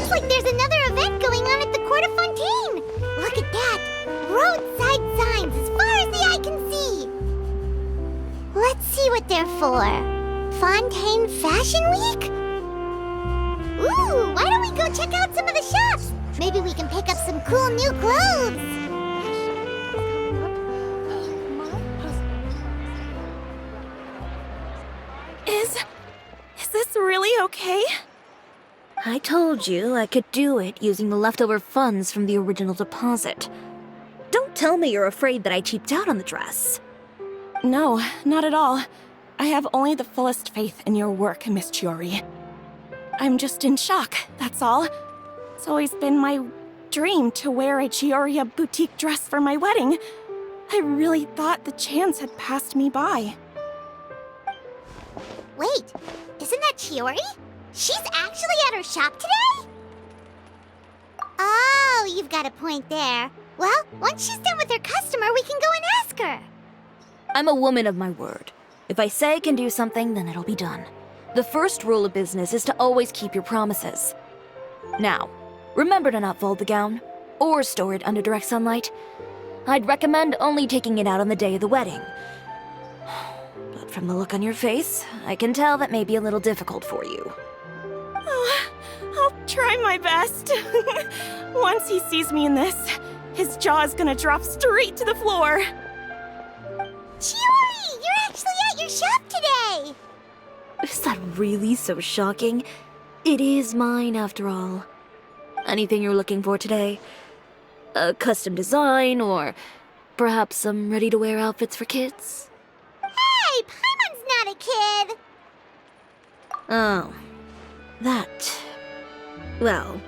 Seems like there's another event going on at the Court of Fontaine. Look at that. Roadside signs as far as the eye can see. Let's see what they're for. Fontaine Fashion Week? Ooh, why don't we go check out some of the shops? Maybe we can pick up some cool new clothes. Is this really okay? I told you I could do it using the leftover funds from the original deposit. Don't tell me you're afraid that I cheaped out on the dress. No, not at all. I have only the fullest faith in your work, Miss Chiori. I'm just in shock, that's all. It's always been my dream to wear a Chiori boutique dress for my wedding. I really thought the chance had passed me by. Wait, isn't that Chiori? She's actually at her shop today? Oh, you've got a point there. Well, once she's done with her customer, we can go and ask her. I'm a woman of my word. If I say I can do something, then it'll be done. The first rule of business is to always keep your promises. Now, remember to not fold the gown, or store it under direct sunlight. I'd recommend only taking it out on the day of the wedding. But from the look on your face, I can tell that may be a little difficult for you. Oh, I'll try my best. Once he sees me in this, his jaw is gonna drop straight to the floor. Chiori, you're actually at your shop today! Is that really so shocking? It is mine, after all. Anything you're looking for today? A custom design, or perhaps some ready-to-wear outfits for kids? Hey, Paimon's not a kid! Oh, that. Well,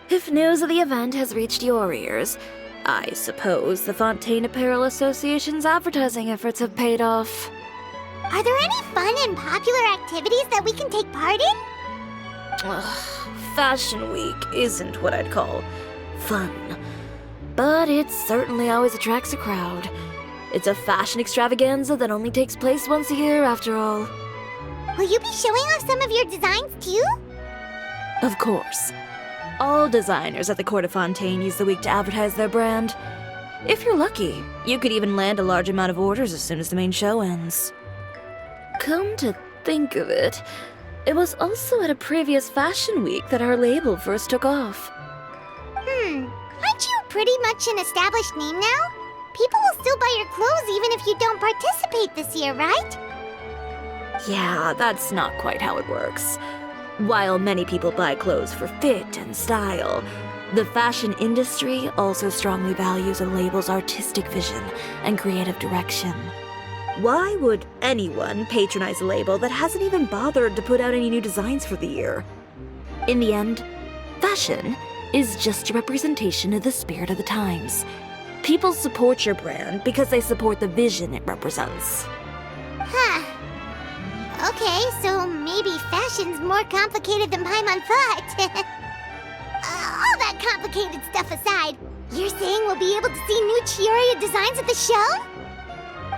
if news of the event has reached your ears, I suppose the Fontaine Apparel Association's advertising efforts have paid off. Are there any fun and popular activities that we can take part in? Fashion Week isn't what I'd call fun, but it certainly always attracts a crowd. It's a fashion extravaganza that only takes place once a year, after all. Will you be showing off some of your designs too? Of course. All designers at the Court of Fontaine use the week to advertise their brand. If you're lucky, you could even land a large amount of orders as soon as the main show ends. Come to think of it, it was also at a previous fashion week that our label first took off. Aren't you pretty much an established name now? People will still buy your clothes even if you don't participate this year, right? Yeah, that's not quite how it works. While many people buy clothes for fit and style, the fashion industry also strongly values a label's artistic vision and creative direction. Why would anyone patronize a label that hasn't even bothered to put out any new designs for the year? In the end, fashion is just a representation of the spirit of the times. People support your brand because they support the vision it represents. Huh. Okay, so maybe fashion's more complicated than Paimon thought. All that complicated stuff aside, you're saying we'll be able to see new Chiori designs at the show?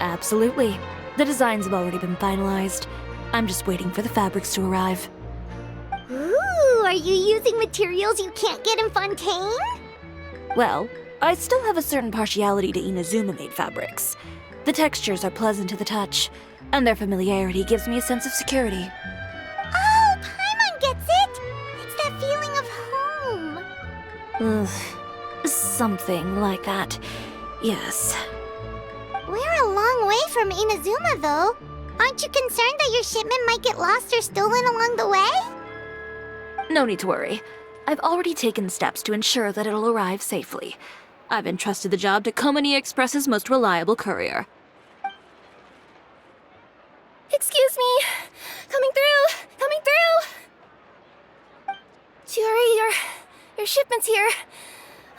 Absolutely. The designs have already been finalized. I'm just waiting for the fabrics to arrive. Ooh, are you using materials you can't get in Fontaine? Well, I still have a certain partiality to Inazuma-made fabrics. The textures are pleasant to the touch, and their familiarity gives me a sense of security. Oh, Paimon gets it! It's that feeling of home. Something like that. Yes. We're a long way from Inazuma, though. Aren't you concerned that your shipment might get lost or stolen along the way? No need to worry. I've already taken steps to ensure that it'll arrive safely. I've entrusted the job to Komani Express's most reliable courier. Excuse me! Coming through! Coming through! Chiori, your shipment's here.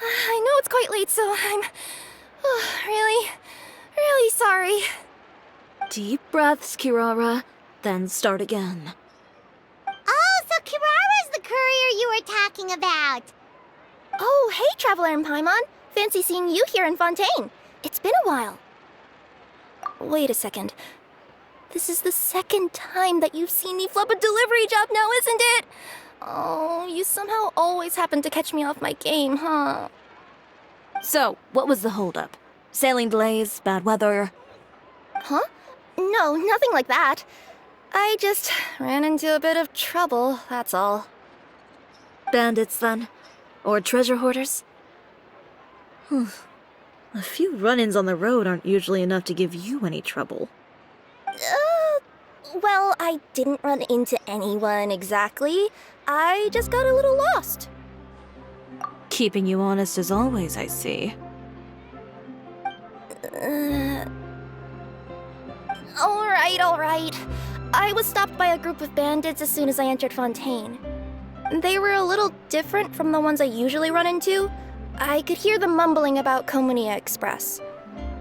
I know it's quite late, so I'm really sorry. Deep breaths, Kirara, then start again. Oh, so Kirara's the courier you were talking about. Oh, hey, Traveler and Paimon. Fancy seeing you here in Fontaine. It's been a while. Wait a second. This is the second time that you've seen me flub a delivery job now, isn't it? Oh, you somehow always happen to catch me off my game, huh? So, what was the holdup? Sailing delays, bad weather? Huh? No, nothing like that. I just ran into a bit of trouble, that's all. Bandits, then? Or treasure hoarders? A few run-ins on the road aren't usually enough to give you any trouble. Well, I didn't run into anyone exactly. I just got a little lost. Keeping you honest as always, I see. Alright. I was stopped by a group of bandits as soon as I entered Fontaine. They were a little different from the ones I usually run into. I could hear them mumbling about Komunia Express.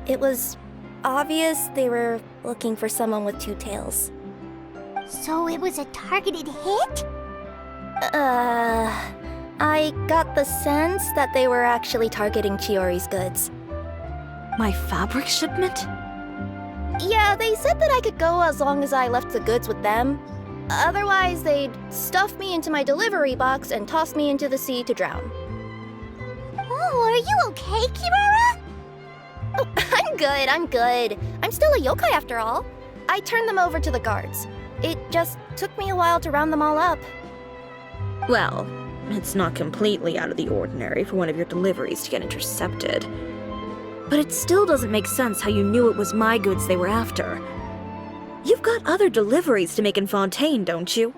It was obvious they were looking for someone with two tails. So it was a targeted hit? I got the sense that they were actually targeting Chiori's goods. My fabric shipment? Yeah, they said that I could go as long as I left the goods with them. Otherwise, they'd stuff me into my delivery box and toss me into the sea to drown. Oh, are you okay, Kirara? Oh, I'm good. I'm still a yokai after all. I turned them over to the guards. It just took me a while to round them all up. Well, it's not completely out of the ordinary for one of your deliveries to get intercepted. But it still doesn't make sense how you knew it was my goods they were after. You've got other deliveries to make in Fontaine, don't you?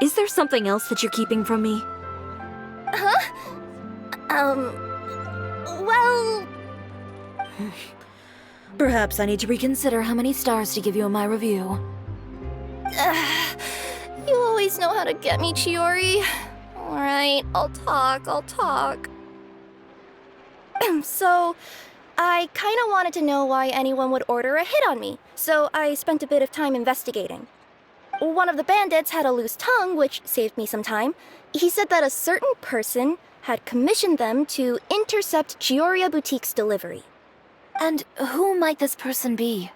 Is there something else that you're keeping from me? Huh? Well... Perhaps I need to reconsider how many stars to give you in my review. You always know how to get me, Chiori. Alright, I'll talk. So, I kinda wanted to know why anyone would order a hit on me, so I spent a bit of time investigating. One of the bandits had a loose tongue, which saved me some time. He said that a certain person had commissioned them to intercept Chioria Boutique's delivery. And who might this person be?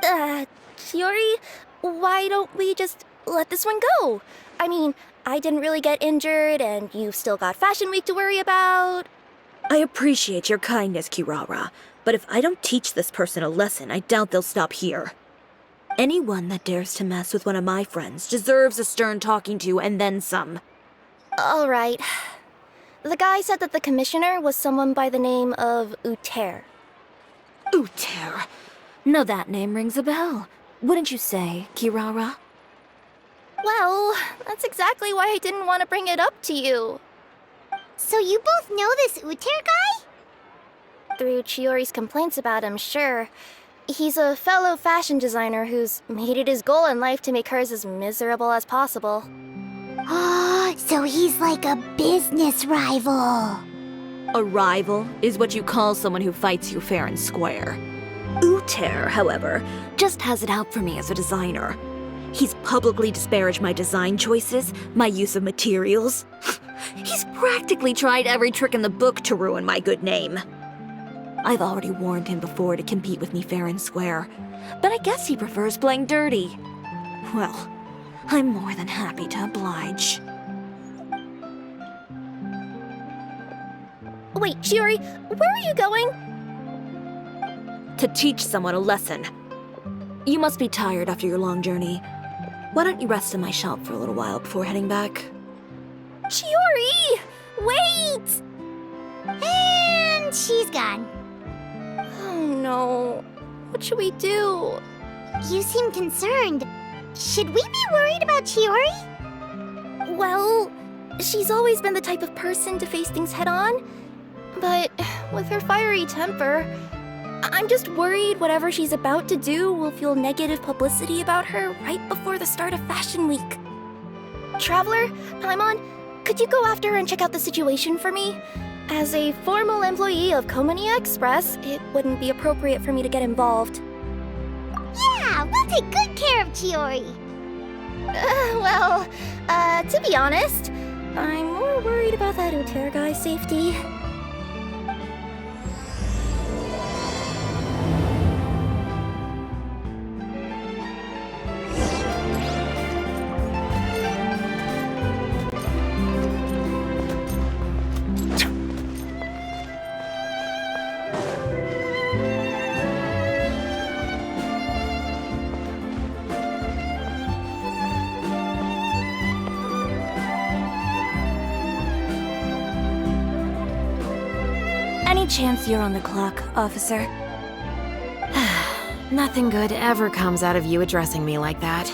Chiori, why don't we just let this one go? I mean, I didn't really get injured, and you've still got Fashion Week to worry about. I appreciate your kindness, Kirara, but if I don't teach this person a lesson, I doubt they'll stop here. Anyone that dares to mess with one of my friends deserves a stern talking to and then some. Alright. The guy said that the commissioner was someone by the name of Uter. Uter. Now that name rings a bell. Wouldn't you say, Kirara? Well, that's exactly why I didn't want to bring it up to you. So you both know this Uter guy? Through Chiori's complaints about him, sure. He's a fellow fashion designer who's made it his goal in life to make hers as miserable as possible. Oh, so he's like a business rival. A rival is what you call someone who fights you fair and square. Uter, however, just has it out for me as a designer. He's publicly disparaged my design choices, my use of materials. He's practically tried every trick in the book to ruin my good name. I've already warned him before to compete with me fair and square, but I guess he prefers playing dirty. Well, I'm more than happy to oblige. Wait, Chiori, where are you going? To teach someone a lesson. You must be tired after your long journey. Why don't you rest in my shop for a little while before heading back? Chiori! Wait! And she's gone. Oh no. What should we do? You seem concerned. Should we be worried about Chiori? Well, she's always been the type of person to face things head on. But with her fiery temper, I'm just worried whatever she's about to do will fuel negative publicity about her right before the start of Fashion Week. Traveler, Paimon, could you go after her and check out the situation for me? As a formal employee of Komunia Express, it wouldn't be appropriate for me to get involved. Yeah, we'll take good care of Chiori. To be honest, I'm more worried about that Uter guy's safety. chance you're on the clock, officer? Nothing good ever comes out of you addressing me like that.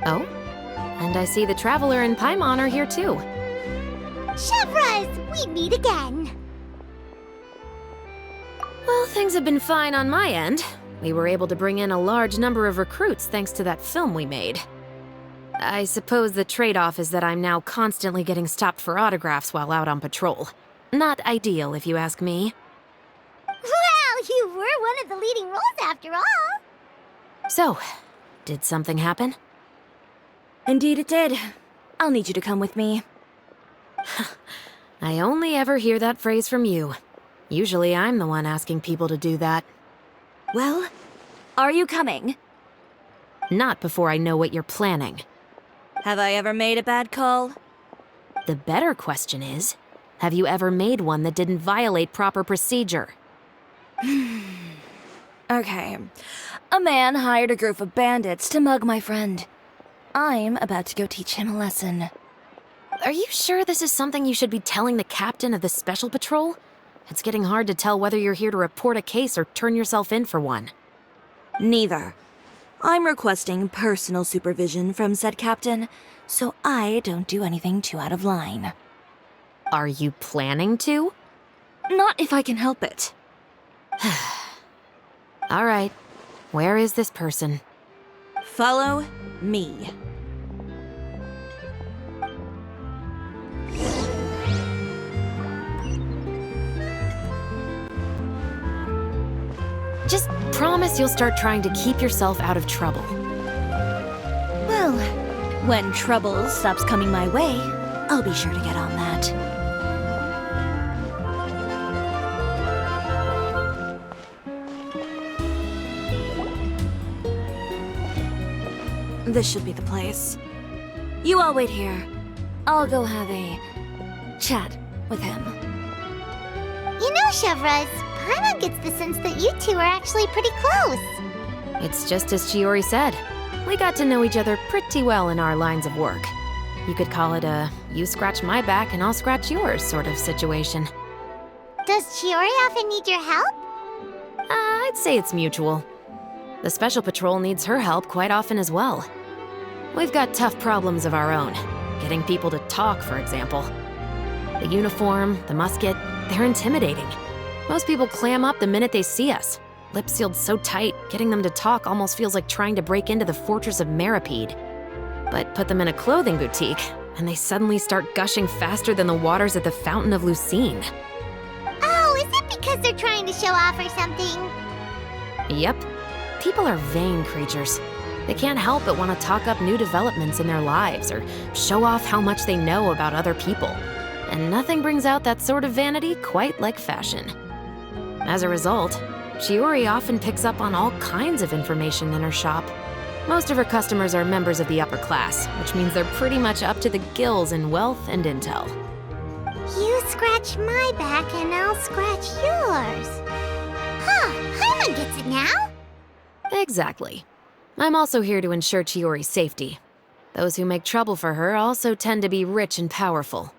Oh, and I see the Traveler and Paimon are here too. Chevras, we meet again. Well, things have been fine on my end. We were able to bring in a large number of recruits thanks to that film we made. I suppose the trade-off is that I'm now constantly getting stopped for autographs while out on patrol. Not ideal, if you ask me. Well, you were one of the leading roles after all. So, did something happen? Indeed it did. I'll need you to come with me. I only ever hear that phrase from you. Usually I'm the one asking people to do that. Well, are you coming? Not before I know what you're planning. Have I ever made a bad call? The better question is, have you ever made one that didn't violate proper procedure? Okay. A man hired a group of bandits to mug my friend. I'm about to go teach him a lesson. Are you sure this is something you should be telling the captain of the Special Patrol? It's getting hard to tell whether you're here to report a case or turn yourself in for one. Neither. I'm requesting personal supervision from said captain, so I don't do anything too out of line. Are you planning to? Not if I can help it. All right. Where is this person? Follow me. Just promise you'll start trying to keep yourself out of trouble. Well, when trouble stops coming my way, I'll be sure to get on that. This should be the place. You all wait here. I'll go have a chat with him. You know, Chevras, Paimon gets the sense that you two are actually pretty close. It's just as Chiori said. We got to know each other pretty well in our lines of work. You could call it a you scratch my back and I'll scratch yours sort of situation. Does Chiori often need your help? I'd say it's mutual. The Special Patrol needs her help quite often as well. We've got tough problems of our own. Getting people to talk, for example. The uniform, the musket, they're intimidating. Most people clam up the minute they see us. Lips sealed so tight, getting them to talk almost feels like trying to break into the fortress of Meripede. But put them in a clothing boutique, and they suddenly start gushing faster than the waters at the Fountain of Lucine. Oh, is it because they're trying to show off or something? Yep. People are vain creatures. They can't help but want to talk up new developments in their lives or show off how much they know about other people. And nothing brings out that sort of vanity quite like fashion. As a result, Chiori often picks up on all kinds of information in her shop. Most of her customers are members of the upper class, which means they're pretty much up to the gills in wealth and intel. You scratch my back and I'll scratch yours. Huh, Paimon gets it now. Exactly. I'm also here to ensure Chiori's safety. Those who make trouble for her also tend to be rich and powerful.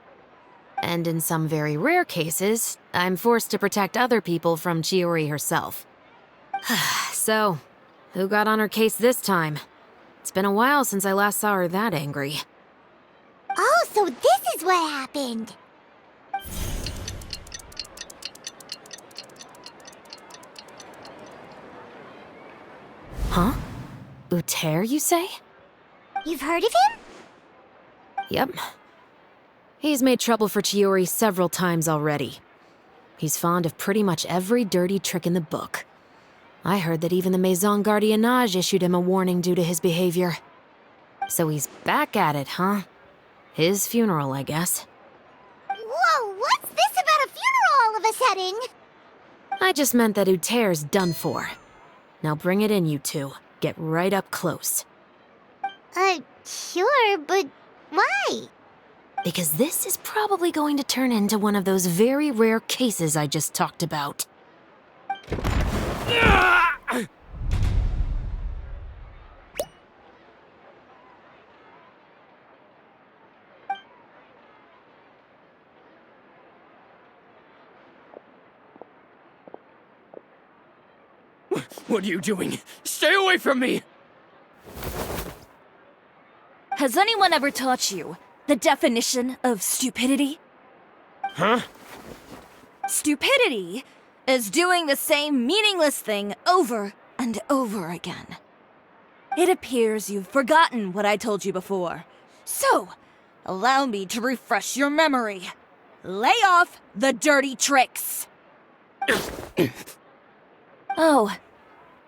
And in some very rare cases, I'm forced to protect other people from Chiori herself. So, who got on her case this time? It's been a while since I last saw her that angry. Oh, so this is what happened. Huh? Uter, you say? You've heard of him? Yep. He's made trouble for Chiori several times already. He's fond of pretty much every dirty trick in the book. I heard that even the Maison Gardiennage issued him a warning due to his behavior. So he's back at it, huh? His funeral, I guess. Whoa, what's this about a funeral all of a sudden? I just meant that Uter's done for. Now bring it in, you two. Get right up close. Sure, but why? Because this is probably going to turn into one of those very rare cases I just talked about. What are you doing? Stay away from me! Has anyone ever taught you the definition of stupidity? Huh? Stupidity is doing the same meaningless thing over and over again. It appears you've forgotten what I told you before. So, allow me to refresh your memory. Lay off the dirty tricks. Oh,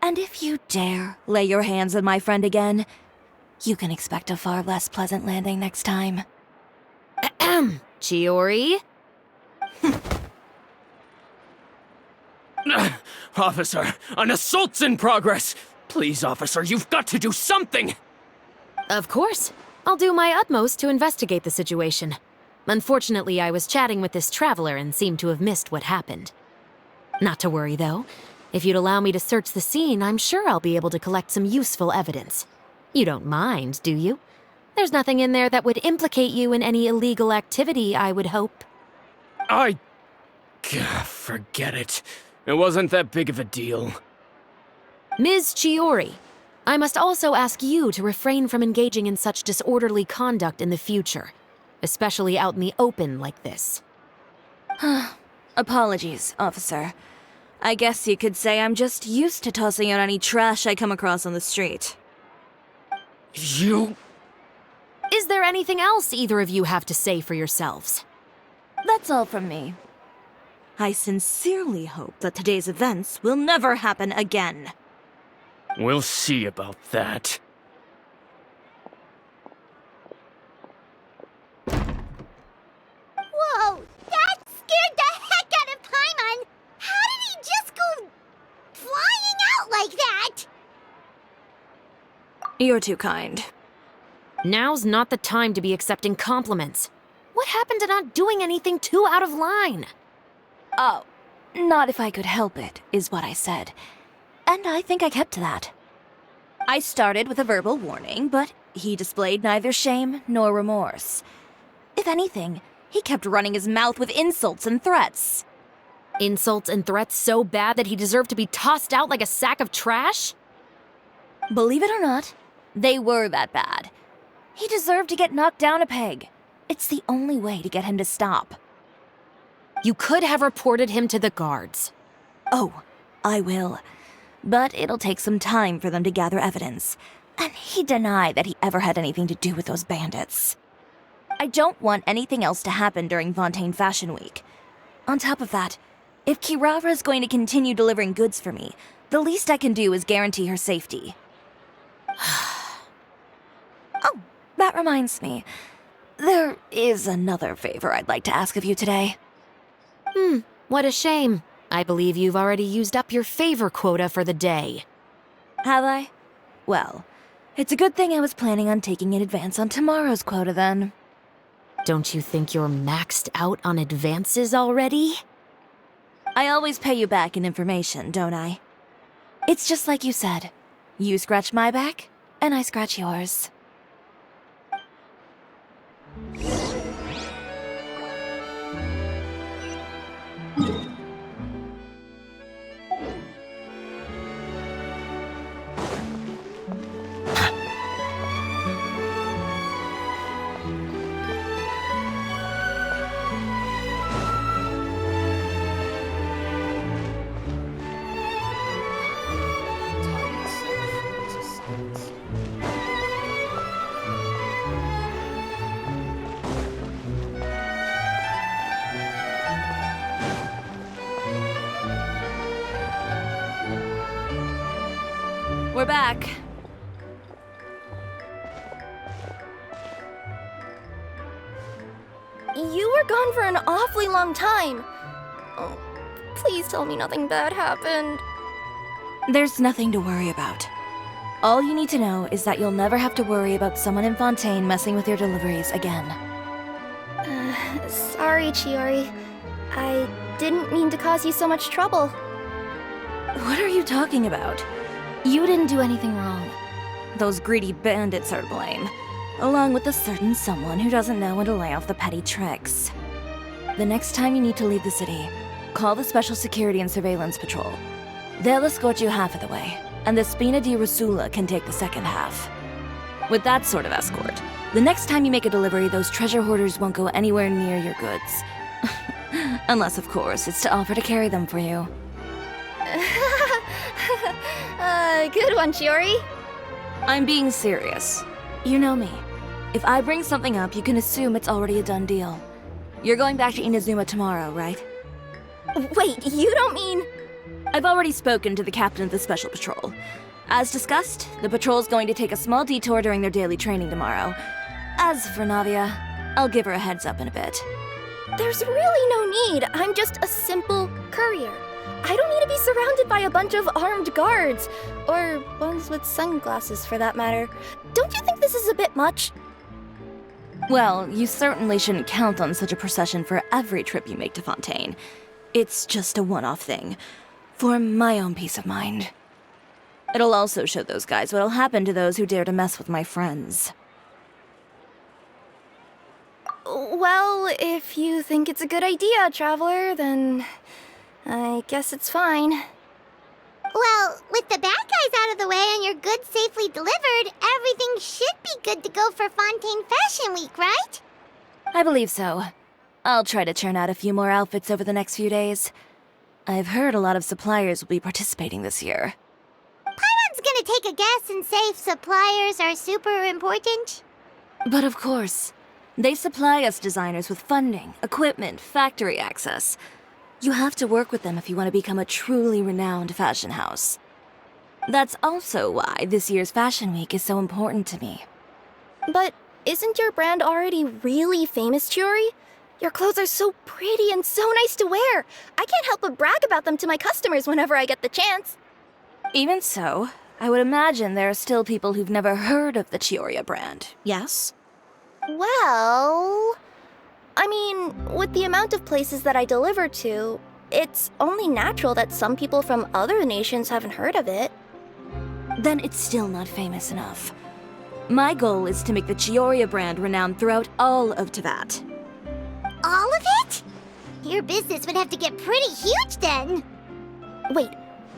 and if you dare lay your hands on my friend again, you can expect a far less pleasant landing next time. Ahem. Chiori? Officer, an assault's in progress! Please, officer, you've got to do something! Of course. I'll do my utmost to investigate the situation. Unfortunately, I was chatting with this traveler and seemed to have missed what happened. Not to worry, though. If you'd allow me to search the scene, I'm sure I'll be able to collect some useful evidence. You don't mind, do you? There's nothing in there that would implicate you in any illegal activity, I would hope. Forget it. It wasn't that big of a deal. Ms. Chiori, I must also ask you to refrain from engaging in such disorderly conduct in the future, especially out in the open like this. Apologies, officer. I guess you could say I'm just used to tossing out any trash I come across on the street. You... Is there anything else either of you have to say for yourselves? That's all from me. I sincerely hope that today's events will never happen again. We'll see about that. Whoa, that scared the heck out of Paimon! How did he just go flying out like that? You're too kind. Now's not the time to be accepting compliments. What happened to not doing anything too out of line? Oh, not if I could help it, is what I said. And I think I kept to that. I started with a verbal warning, but he displayed neither shame nor remorse. If anything, he kept running his mouth with insults and threats. Insults and threats so bad that he deserved to be tossed out like a sack of trash? Believe it or not, they were that bad. He deserved to get knocked down a peg. It's the only way to get him to stop. You could have reported him to the guards. Oh, I will. But it'll take some time for them to gather evidence. And he denied that he ever had anything to do with those bandits. I don't want anything else to happen during Fontaine Fashion Week. On top of that, if Kirara is going to continue delivering goods for me, the least I can do is guarantee her safety. Oh, that reminds me. There is another favor I'd like to ask of you today. What a shame. I believe you've already used up your favor quota for the day. Have I? Well, it's a good thing I was planning on taking an advance on tomorrow's quota then. Don't you think you're maxed out on advances already? I always pay you back in information, don't I? It's just like you said. You scratch my back, and I scratch yours. We're back. You were gone for an awfully long time. Oh, please tell me nothing bad happened. There's nothing to worry about. All you need to know is that you'll never have to worry about someone in Fontaine messing with your deliveries again. Sorry, Chiori. I didn't mean to cause you so much trouble. What are you talking about? You didn't do anything wrong. Those greedy bandits are to blame, along with a certain someone who doesn't know when to lay off the petty tricks. The next time you need to leave the city, call the Special Security and Surveillance Patrol. They'll escort you half of the way, and the Spina di Rosula can take the second half. With that sort of escort, the next time you make a delivery, those treasure hoarders won't go anywhere near your goods. Unless, of course, it's to offer to carry them for you. Good one, Chiori. I'm being serious. You know me. If I bring something up, you can assume it's already a done deal. You're going back to Inazuma tomorrow, right? Wait, you don't mean... I've already spoken to the captain of the Special Patrol. As discussed, the patrol's going to take a small detour during their daily training tomorrow. As for Navia, I'll give her a heads up in a bit. There's really no need. I'm just a simple courier. I don't need to be surrounded by a bunch of armed guards. Or ones with sunglasses, for that matter. Don't you think this is a bit much? Well, you certainly shouldn't count on such a procession for every trip you make to Fontaine. It's just a one-off thing. For my own peace of mind. It'll also show those guys what'll happen to those who dare to mess with my friends. Well, if you think it's a good idea, Traveler, then... I guess it's fine. Well, with the bad guys out of the way and your goods safely delivered, everything should be good to go for Fontaine Fashion Week, right? I believe so. I'll try to churn out a few more outfits over the next few days. I've heard a lot of suppliers will be participating this year. Paimon's gonna take a guess and say suppliers are super important. But of course, they supply us designers with funding, equipment, factory access. You have to work with them if you want to become a truly renowned fashion house. That's also why this year's Fashion Week is so important to me. But isn't your brand already really famous, Chiori? Your clothes are so pretty and so nice to wear. I can't help but brag about them to my customers whenever I get the chance. Even so, I would imagine there are still people who've never heard of the Chiori brand, yes? Well... I mean, with the amount of places that I deliver to, it's only natural that some people from other nations haven't heard of it. Then it's still not famous enough. My goal is to make the Chiori brand renowned throughout all of Teyvat. All of it? Your business would have to get pretty huge then. Wait,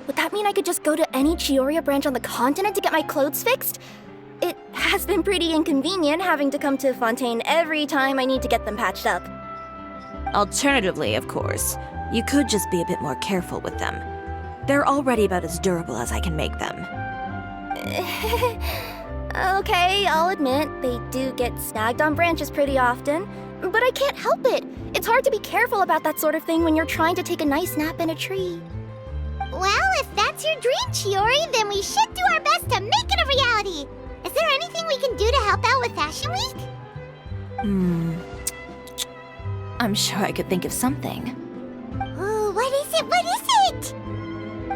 would that mean I could just go to any Chiori branch on the continent to get my clothes fixed? It has been pretty inconvenient having to come to Fontaine every time I need to get them patched up. Alternatively, of course, you could just be a bit more careful with them. They're already about as durable as I can make them. Okay, I'll admit, they do get snagged on branches pretty often, but I can't help it. It's hard to be careful about that sort of thing when you're trying to take a nice nap in a tree. Well, if that's your dream, Chiori, then we should do our best to make it a reality. Is there anything we can do to help out with Fashion Week? I'm sure I could think of something. Ooh, what is it? What is it?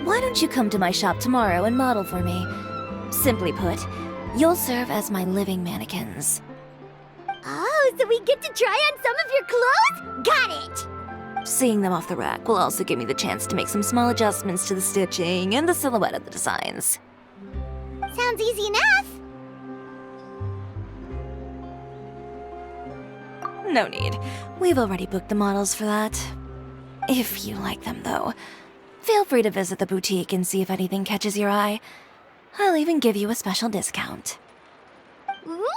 Why don't you come to my shop tomorrow and model for me? Simply put, you'll serve as my living mannequins. Oh, so we get to try on some of your clothes? Got it! Seeing them off the rack will also give me the chance to make some small adjustments to the stitching and the silhouette of the designs. Sounds easy enough. No need. We've already booked the models for that. If you like them, though, feel free to visit the boutique and see if anything catches your eye. I'll even give you a special discount. Ooh,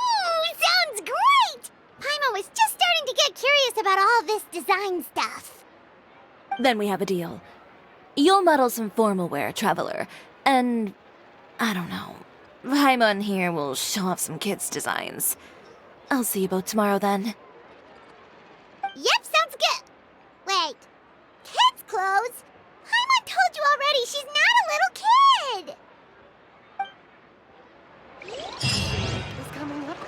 sounds great! Paimon was just starting to get curious about all this design stuff. Then we have a deal. You'll model some formal wear, Traveler, and... I don't know. Paimon here will show off some kids' designs. I'll see you both tomorrow, then. Yep, sounds good. Wait, kids' clothes? Paimon told you already she's not a little kid. Is coming up.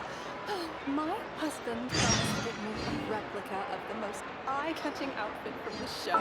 My husband promised to get me a replica of the most eye-catching outfit from the show.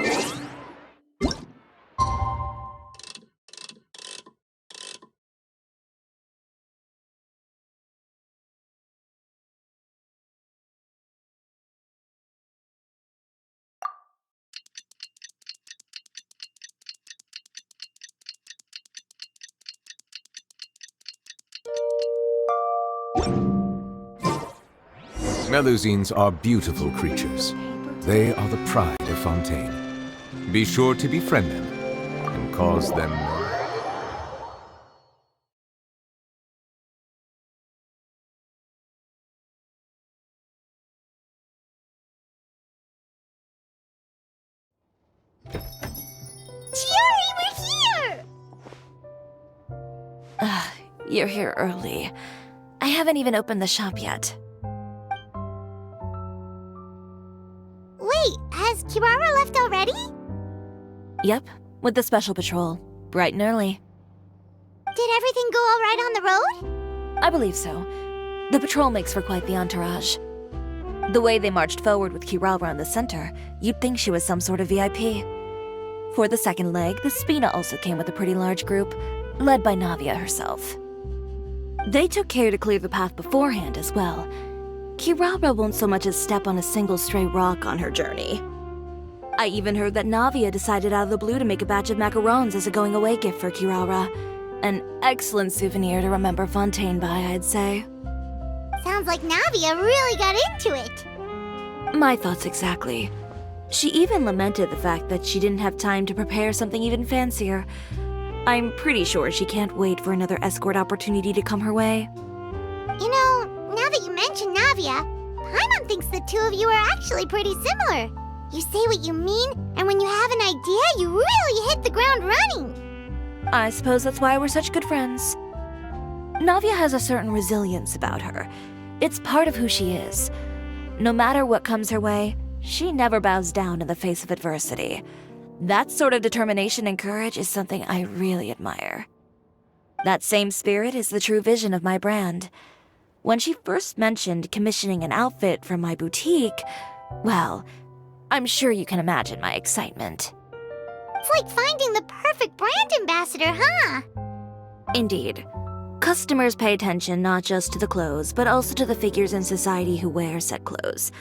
Melusines are beautiful creatures. They are the pride of Fontaine. Be sure to befriend them, and cause them... Chiori, we're here! You're here early. I haven't even opened the shop yet. Wait, has Kirara left already? Yep, with the special patrol. Bright and early. Did everything go all right on the road? I believe so. The patrol makes for quite the entourage. The way they marched forward with Kirara in the center, you'd think she was some sort of VIP. For the second leg, the Spina also came with a pretty large group, led by Navia herself. They took care to clear the path beforehand as well. Kirara won't so much as step on a single stray rock on her journey. I even heard that Navia decided out of the blue to make a batch of macarons as a going-away gift for Kirara. An excellent souvenir to remember Fontaine by, I'd say. Sounds like Navia really got into it. My thoughts exactly. She even lamented the fact that she didn't have time to prepare something even fancier. I'm pretty sure she can't wait for another escort opportunity to come her way. You know, now that you mention Navia, Paimon thinks the two of you are actually pretty similar. You say what you mean, and when you have an idea, you really hit the ground running. I suppose that's why we're such good friends. Navia has a certain resilience about her. It's part of who she is. No matter what comes her way, she never bows down in the face of adversity. That sort of determination and courage is something I really admire. That same spirit is the true vision of my brand. When she first mentioned commissioning an outfit from my boutique, well, I'm sure you can imagine my excitement. It's like finding the perfect brand ambassador, huh? Indeed. Customers pay attention not just to the clothes, but also to the figures in society who wear said clothes.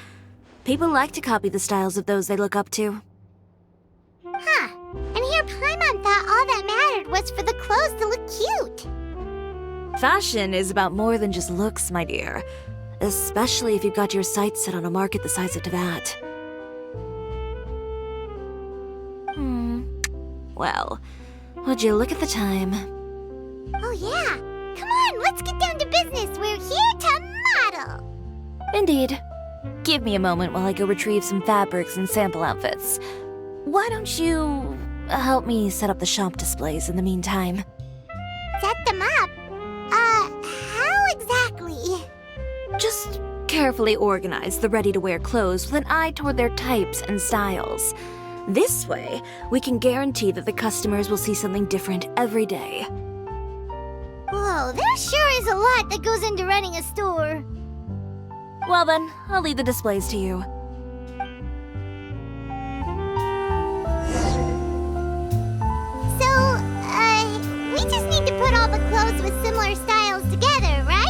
People like to copy the styles of those they look up to. Huh. And here Paimon thought all that mattered was for the clothes to look cute. Fashion is about more than just looks, my dear. Especially if you've got your sights set on a market the size of Teyvat. Well, would you look at the time? Oh yeah. Come on, let's get down to business. We're here to model. Indeed. Give me a moment while I go retrieve some fabrics and sample outfits. Why don't you help me set up the shop displays in the meantime? Set them up? How exactly? Just carefully organize the ready-to-wear clothes with an eye toward their types and styles. This way, we can guarantee that the customers will see something different every day. Whoa, there sure is a lot that goes into running a store. Well then, I'll leave the displays to you. So, we just need to put all the clothes with similar styles together, right?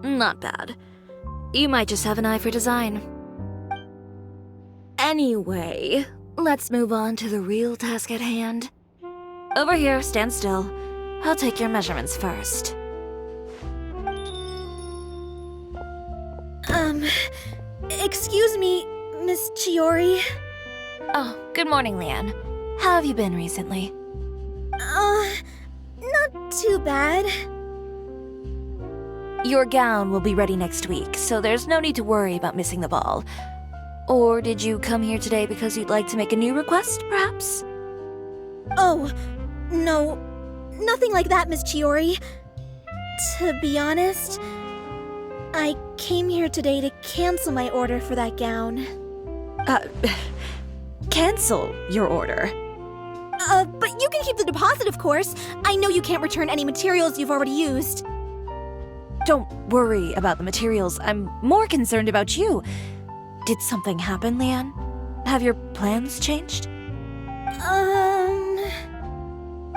Not bad. You might just have an eye for design. Anyway, let's move on to the real task at hand. Over here, stand still. I'll take your measurements first. Excuse me, Miss Chiori. Oh, good morning, Leanne. How have you been recently? Not too bad. Your gown will be ready next week, so there's no need to worry about missing the ball. Or did you come here today because you'd like to make a new request, perhaps? Oh, no. Nothing like that, Miss Chiori. To be honest, I came here today to cancel my order for that gown. Cancel your order. But you can keep the deposit, of course. I know you can't return any materials you've already used. Don't worry about the materials. I'm more concerned about you. Did something happen, Leanne? Have your plans changed?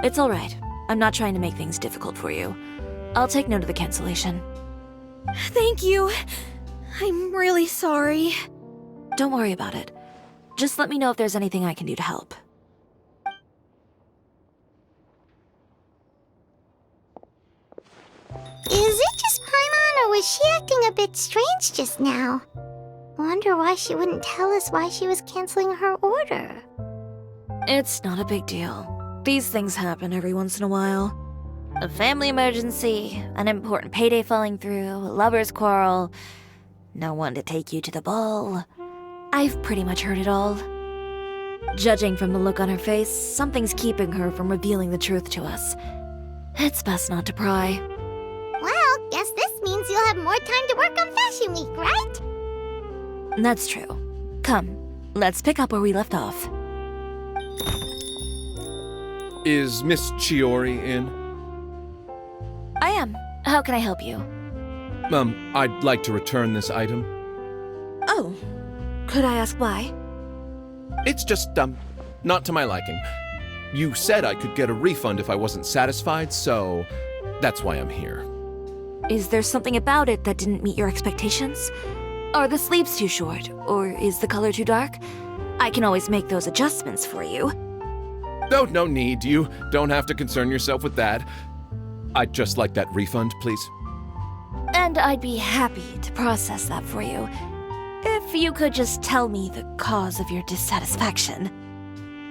It's all right. I'm not trying to make things difficult for you. I'll take note of the cancellation. Thank you. I'm really sorry. Don't worry about it. Just let me know if there's anything I can do to help. Is it just Paimon, or was she acting a bit strange just now? Wonder why she wouldn't tell us why she was canceling her order. It's not a big deal. These things happen every once in a while. A family emergency, an important payday falling through, a lover's quarrel, no one to take you to the ball. I've pretty much heard it all. Judging from the look on her face, something's keeping her from revealing the truth to us. It's best not to pry. Well, guess this means you'll have more time to work on Fashion Week, right? That's true. Come, let's pick up where we left off. Is Miss Chiori in? I am. How can I help you? I'd like to return this item. Oh, could I ask why? It's just, not to my liking. You said I could get a refund if I wasn't satisfied, so that's why I'm here. Is there something about it that didn't meet your expectations? Are the sleeves too short, or is the color too dark? I can always make those adjustments for you. No need. You don't have to concern yourself with that. I'd just like that refund, please. And I'd be happy to process that for you. If you could just tell me the cause of your dissatisfaction.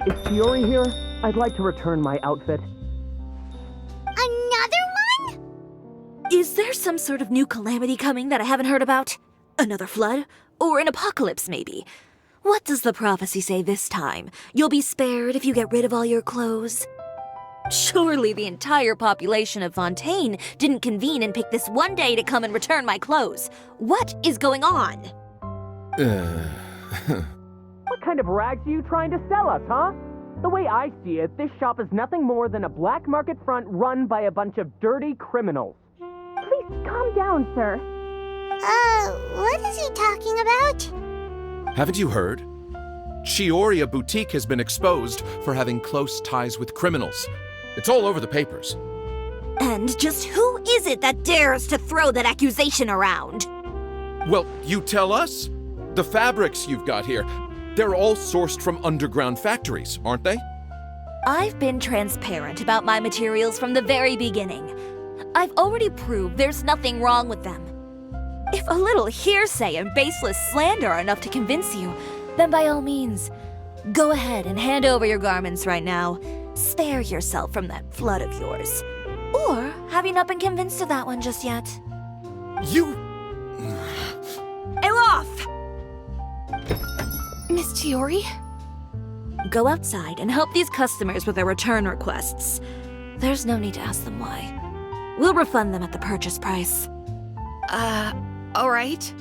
Is Chiori here? I'd like to return my outfit. Another one? Is there some sort of new calamity coming that I haven't heard about? Another flood? Or an apocalypse, maybe? What does the prophecy say this time? You'll be spared if you get rid of all your clothes? Surely the entire population of Fontaine didn't convene and pick this one day to come and return my clothes. What is going on? What kind of rags are you trying to sell us, huh? The way I see it, this shop is nothing more than a black market front run by a bunch of dirty criminals. Please calm down, sir. What is he talking about? Haven't you heard? Chiori Boutique has been exposed for having close ties with criminals. It's all over the papers. And just who is it that dares to throw that accusation around? Well, you tell us. The fabrics you've got here, they're all sourced from underground factories, aren't they? I've been transparent about my materials from the very beginning. I've already proved there's nothing wrong with them. If a little hearsay and baseless slander are enough to convince you, then by all means, go ahead and hand over your garments right now. Spare yourself from that flood of yours. Or have you not been convinced of that one just yet? You... Elof! Miss Chiori? Go outside and help these customers with their return requests. There's no need to ask them why. We'll refund them at the purchase price. Alright.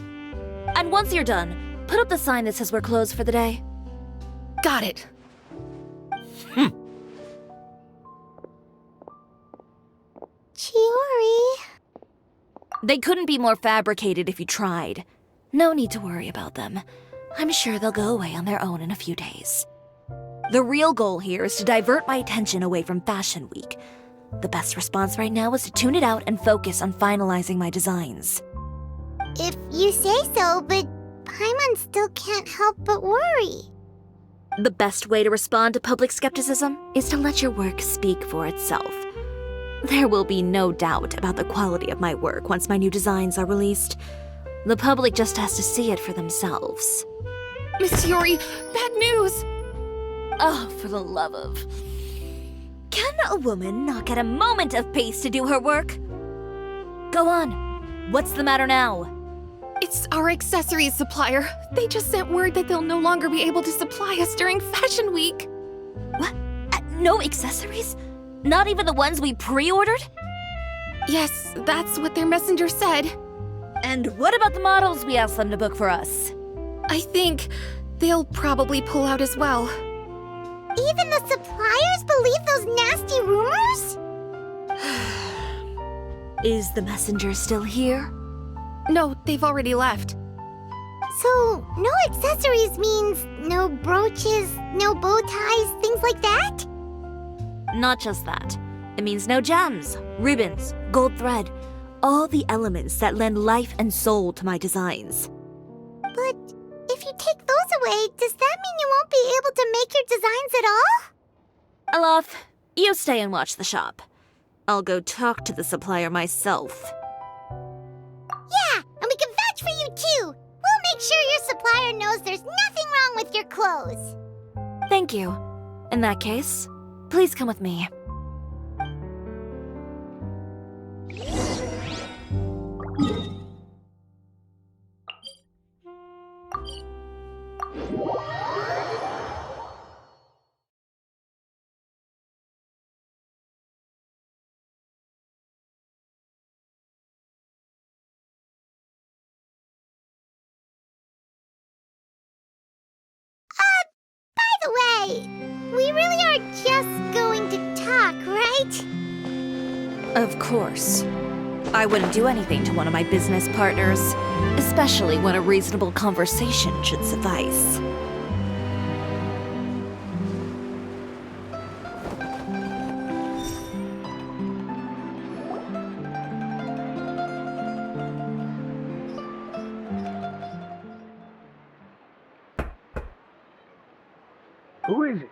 And once you're done, put up the sign that says we're closed for the day. Got it. Chiori. They couldn't be more fabricated if you tried. No need to worry about them. I'm sure they'll go away on their own in a few days. The real goal here is to divert my attention away from Fashion Week. The best response right now is to tune it out and focus on finalizing my designs. If you say so, but Paimon still can't help but worry. The best way to respond to public skepticism is to let your work speak for itself. There will be no doubt about the quality of my work once my new designs are released. The public just has to see it for themselves. Miss Chiori, bad news! Oh, for the love of... Can a woman not get a moment of peace to do her work? Go on. What's the matter now? It's our accessories supplier. They just sent word that they'll no longer be able to supply us during Fashion Week. What? No accessories? Not even the ones we pre-ordered? Yes, that's what their messenger said. And what about the models we asked them to book for us? I think they'll probably pull out as well. Even the suppliers believe those nasty rumors? Is the messenger still here? No, they've already left. So, no accessories means no brooches, no bow ties, things like that? Not just that. It means no gems, ribbons, gold thread. all the elements that lend life and soul to my designs. But if you take those away, does that mean you won't be able to make your designs at all? Olaf, you stay and watch the shop. I'll go talk to the supplier myself. Yeah, and we can vouch for you too. We'll make sure your supplier knows there's nothing wrong with your clothes. Thank you. In that case, please come with me. By the way, we really are just going to talk, right? Of course. I wouldn't do anything to one of my business partners, especially when a reasonable conversation should suffice. Who is it?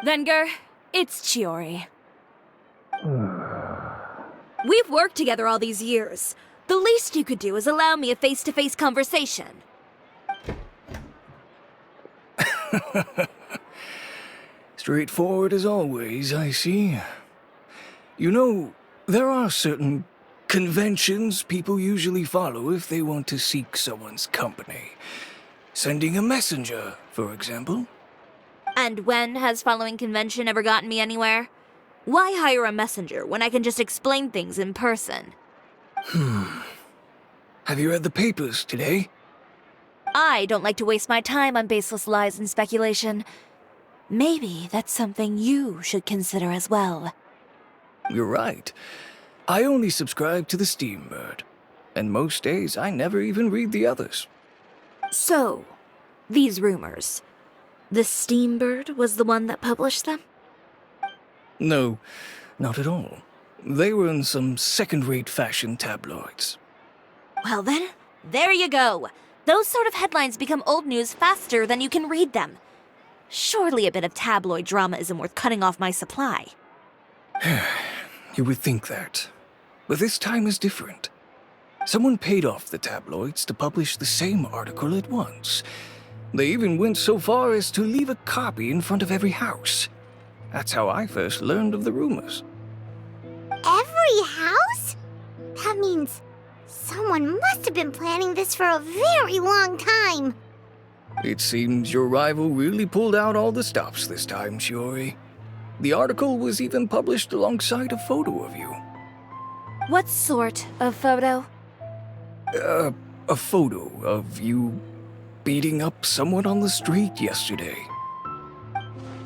Venger, it's Chiori. We've worked together all these years. The least you could do is allow me a face-to-face conversation. Straightforward as always, I see. You know, there are certain conventions people usually follow if they want to seek someone's company. Sending a messenger, for example. And when has following convention ever gotten me anywhere? Why hire a messenger when I can just explain things in person? Have you read the papers today? I don't like to waste my time on baseless lies and speculation. Maybe that's something you should consider as well. You're right. I only subscribe to the Steambird. And most days I never even read the others. So, these rumors. The Steambird was the one that published them? No, not at all. They were in some second-rate fashion tabloids. Well then, there you go. Those sort of headlines become old news faster than you can read them. Surely a bit of tabloid drama isn't worth cutting off my supply. You would think that. But this time is different. Someone paid off the tabloids to publish the same article at once. They even went so far as to leave a copy in front of every house. That's how I first learned of the rumors. Every house? That means someone must have been planning this for a very long time. It seems your rival really pulled out all the stops this time, Chiori. The article was even published alongside a photo of you. What sort of photo? A photo of you beating up someone on the street yesterday.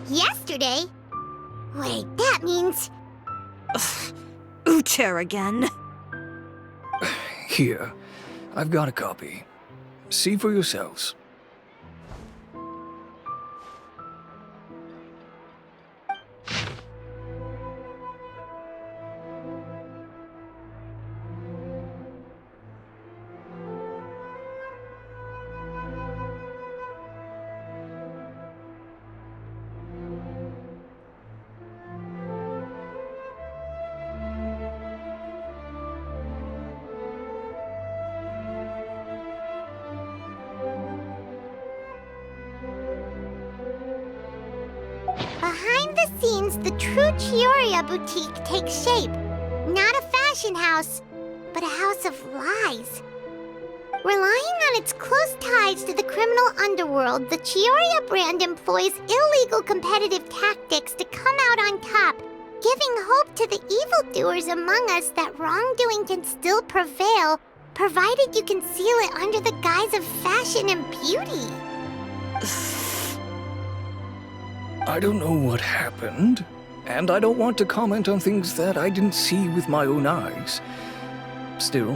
Yesterday? Wait, that means... Uter again. Here, I've got a copy. See for yourselves. Behind the scenes, the true Chiori boutique takes shape. Not a fashion house, but a house of lies. Relying on its close ties to the criminal underworld, the Chiori brand employs illegal competitive tactics to come out on top, giving hope to the evildoers among us that wrongdoing can still prevail, provided you conceal it under the guise of fashion and beauty. I don't know what happened, and I don't want to comment on things that I didn't see with my own eyes. Still,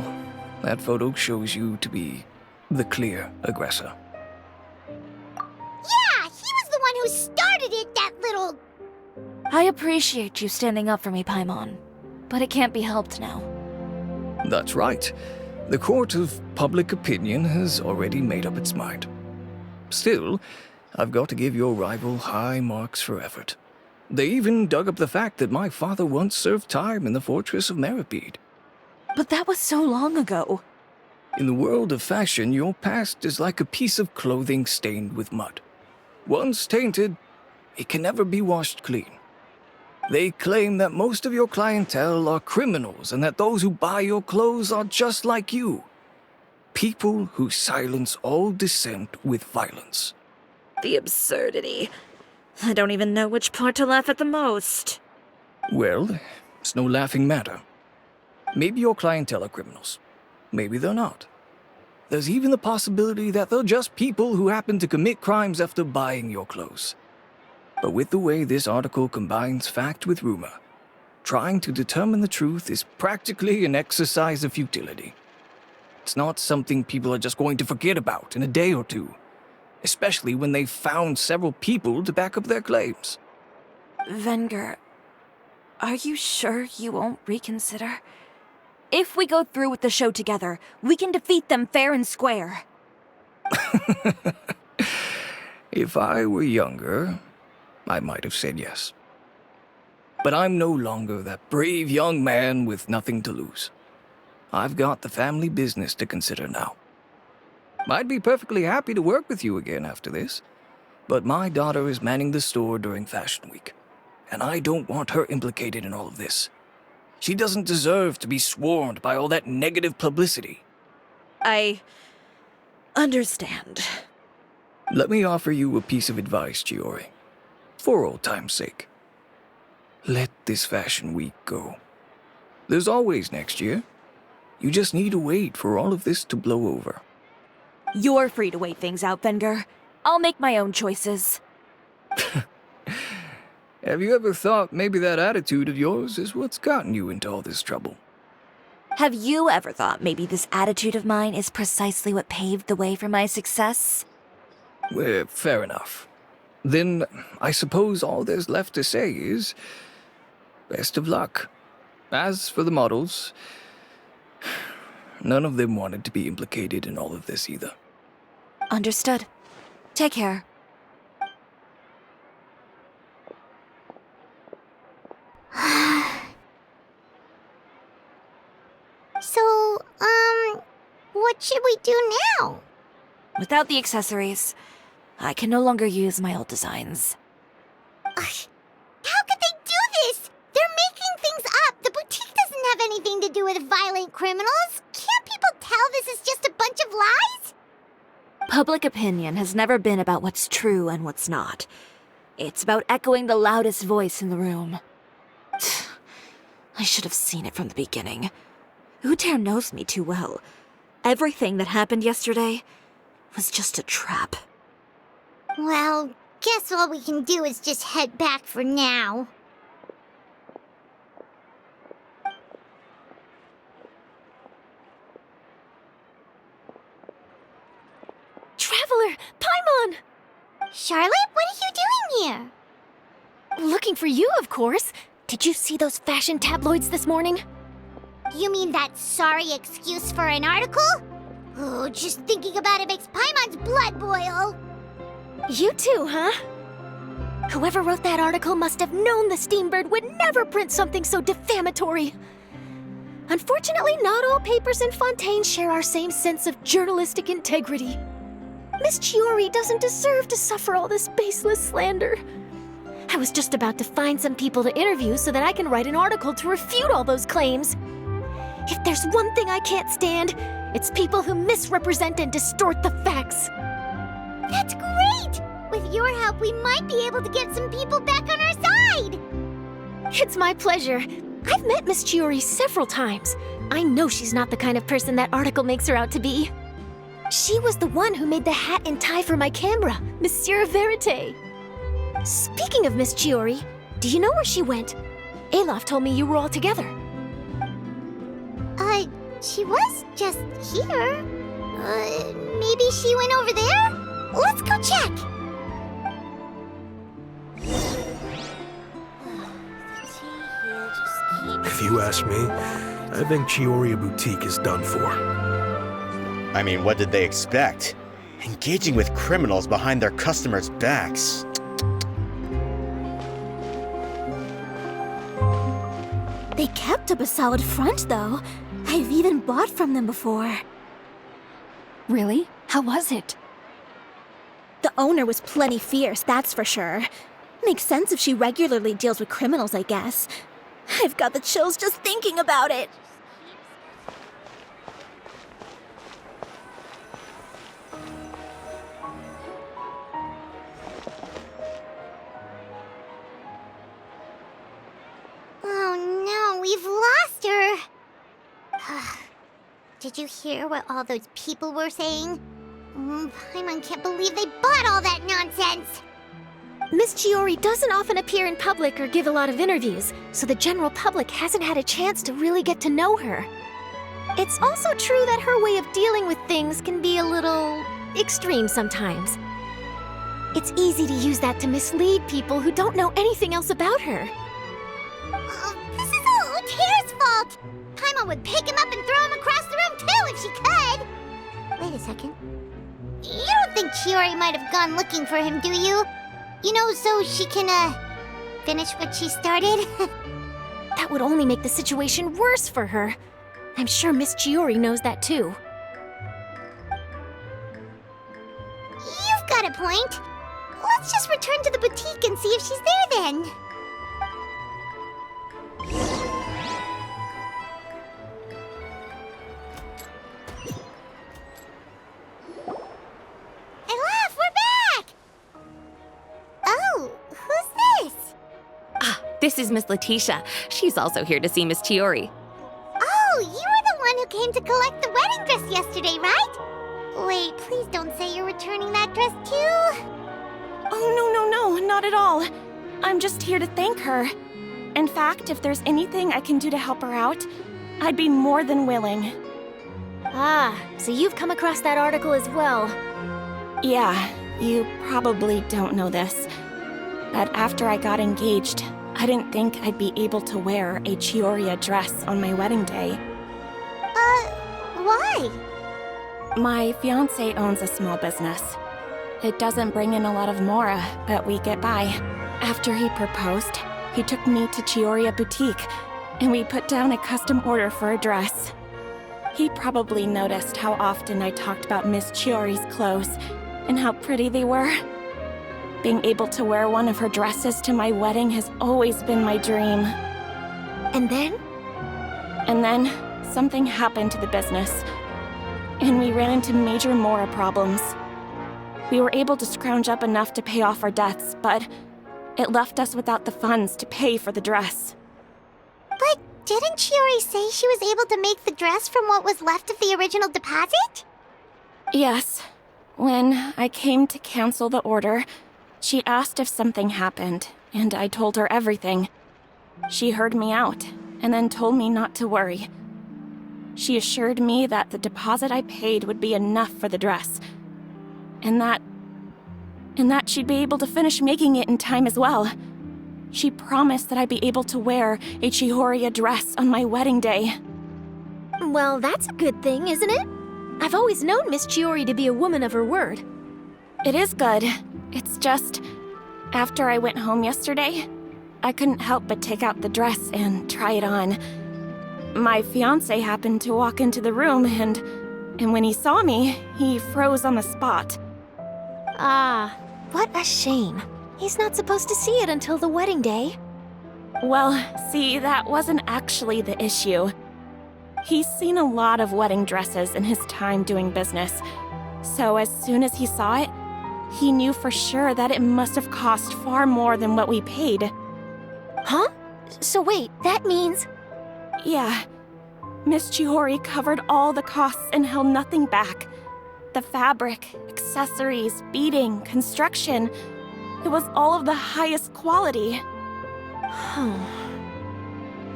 that photo shows you to be the clear aggressor. Yeah, he was the one who started it, that little... I appreciate you standing up for me, Paimon, but it can't be helped now. That's right. The court of public opinion has already made up its mind. Still, I've got to give your rival high marks for effort. They even dug up the fact that my father once served time in the fortress of Meripede. But that was so long ago. In the world of fashion, your past is like a piece of clothing stained with mud. Once tainted, it can never be washed clean. They claim that most of your clientele are criminals and that those who buy your clothes are just like you. People who silence all dissent with violence. The absurdity. I don't even know which part to laugh at the most. Well, it's no laughing matter. Maybe your clientele are criminals. Maybe they're not. There's even the possibility that they're just people who happen to commit crimes after buying your clothes. But with the way this article combines fact with rumor, trying to determine the truth is practically an exercise of futility. It's not something people are just going to forget about in a day or two, especially when they've found several people to back up their claims. Venger, are you sure you won't reconsider? If we go through with the show together, we can defeat them fair and square. If I were younger, I might have said yes. But I'm no longer that brave young man with nothing to lose. I've got the family business to consider now. I'd be perfectly happy to work with you again after this, but my daughter is manning the store during Fashion Week, and I don't want her implicated in all of this. She doesn't deserve to be swarmed by all that negative publicity. I understand. Let me offer you a piece of advice, Chiori. For old time's sake. Let this Fashion Week go. There's always next year. You just need to wait for all of this to blow over. You're free to wait things out, Venger. I'll make my own choices. Have you ever thought maybe that attitude of yours is what's gotten you into all this trouble? Have you ever thought maybe this attitude of mine is precisely what paved the way for my success? Well, fair enough. Then I suppose all there's left to say is, best of luck. As for the models, none of them wanted to be implicated in all of this either. Understood. Take care. So, what should we do now? Without the accessories, I can no longer use my old designs. How could they do this? They're making things up. The boutique doesn't have anything to do with violent criminals. Can't people tell this is just a bunch of lies? Public opinion has never been about what's true and what's not. It's about echoing the loudest voice in the room. I should have seen it from the beginning. Uter knows me too well. Everything that happened yesterday was just a trap. Well, guess all we can do is just head back for now. Traveler! Paimon! Charlotte, what are you doing here? Looking for you, of course. Did you see those fashion tabloids this morning? You mean that sorry excuse for an article? Oh, just thinking about it makes Paimon's blood boil. You too, huh? Whoever wrote that article must have known the Steambird would never print something so defamatory. Unfortunately, not all papers in Fontaine share our same sense of journalistic integrity. Miss Chiori doesn't deserve to suffer all this baseless slander. I was just about to find some people to interview so that I can write an article to refute all those claims. If there's one thing I can't stand, it's people who misrepresent and distort the facts. That's great! With your help, we might be able to get some people back on our side! It's my pleasure. I've met Miss Chiori several times. I know she's not the kind of person that article makes her out to be. She was the one who made the hat and tie for my camera, Monsieur Verite. Speaking of Miss Chiori, do you know where she went? Alof told me you were all together. She was just here. Maybe she went over there? Let's go check! If you ask me, I think Chiori Boutique is done for. I mean, what did they expect? Engaging with criminals behind their customers' backs. They kept up a solid front, though. I've even bought from them before. Really? How was it? The owner was plenty fierce, that's for sure. Makes sense if she regularly deals with criminals, I guess. I've got the chills just thinking about it. Oh no, we've lost her. Did you hear what all those people were saying? Paimon can't believe they bought all that nonsense. Miss Chiori doesn't often appear in public or give a lot of interviews, so the general public hasn't had a chance to really get to know her. It's also true that her way of dealing with things can be a little extreme sometimes. It's easy to use that to mislead people who don't know anything else about her. This is all Tara's fault. Paimon would pick him up and throw him across the room too if she could. Wait a second. You don't think Chiori might have gone looking for him, do you? You know, so she can, finish what she started? That would only make the situation worse for her. I'm sure Miss Chiori knows that too. You've got a point. Let's just return to the boutique and see if she's there then. This is Miss Letitia. She's also here to see Miss Chiori. Oh, you were the one who came to collect the wedding dress yesterday, right? Wait, please don't say you're returning that dress too. Oh, no, not at all. I'm just here to thank her. In fact, if there's anything I can do to help her out, I'd be more than willing. Ah, so you've come across that article as well. Yeah, you probably don't know this, but after I got engaged, I didn't think I'd be able to wear a Chiori dress on my wedding day. Why? My fiancé owns a small business. It doesn't bring in a lot of mora, but we get by. After he proposed, he took me to Chiori Boutique, and we put down a custom order for a dress. He probably noticed how often I talked about Miss Chiori's clothes, and how pretty they were. Being able to wear one of her dresses to my wedding has always been my dream. And then? And then, something happened to the business, and we ran into major mora problems. We were able to scrounge up enough to pay off our debts, but it left us without the funds to pay for the dress. But didn't Chiori say she was able to make the dress from what was left of the original deposit? Yes. When I came to cancel the order, she asked if something happened, and I told her everything. She heard me out, and then told me not to worry. She assured me that the deposit I paid would be enough for the dress, and that she'd be able to finish making it in time as well. She promised that I'd be able to wear a Chiori dress on my wedding day. Well, that's a good thing, isn't it? I've always known Miss Chiori to be a woman of her word. It is good. It's just, after I went home yesterday, I couldn't help but take out the dress and try it on. My fiancé happened to walk into the room, and when he saw me, he froze on the spot. Ah, what a shame. He's not supposed to see it until the wedding day. Well, see, that wasn't actually the issue. He's seen a lot of wedding dresses in his time doing business, so as soon as he saw it, he knew for sure that it must have cost far more than what we paid. Huh? So wait, that means... Yeah. Miss Chiori covered all the costs and held nothing back. The fabric, accessories, beading, construction. It was all of the highest quality.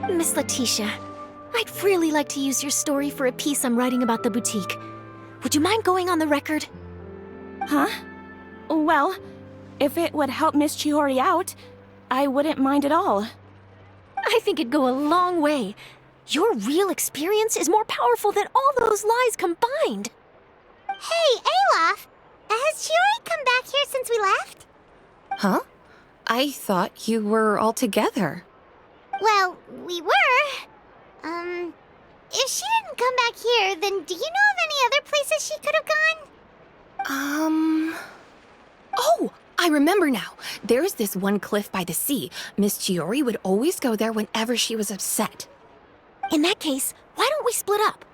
Miss Letitia, I'd really like to use your story for a piece I'm writing about the boutique. Would you mind going on the record? Huh? Well, if it would help Miss Chiori out, I wouldn't mind at all. I think it'd go a long way. Your real experience is more powerful than all those lies combined. Hey, Olaf! Has Chiori come back here since we left? Huh? I thought you were all together. Well, we were. If she didn't come back here, then do you know of any other places she could have gone? Oh, I remember now. There's this one cliff by the sea. Miss Chiori would always go there whenever she was upset. In that case, why don't we split up?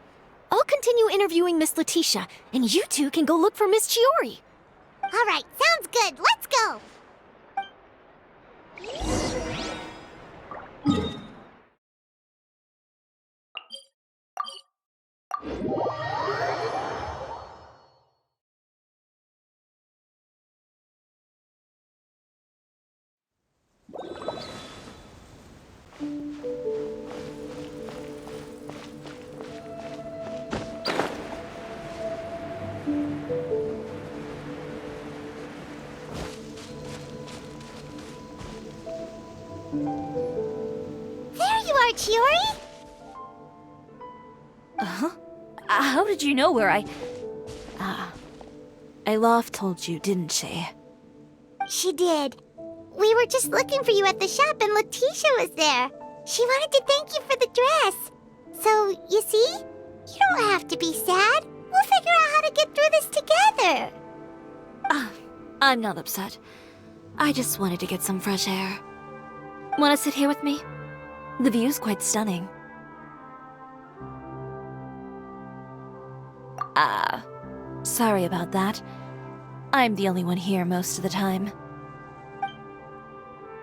I'll continue interviewing Miss Letitia, and you two can go look for Miss Chiori. All right, sounds good. Let's go. There you are, Chiori! How did you know where Olaf told you, didn't she? She did. We were just looking for you at the shop and Letitia was there. She wanted to thank you for the dress. So, you see? You don't have to be sad. We'll figure out how to get through this together. I'm not upset. I just wanted to get some fresh air. Want to sit here with me? The view's quite stunning. Sorry about that. I'm the only one here most of the time.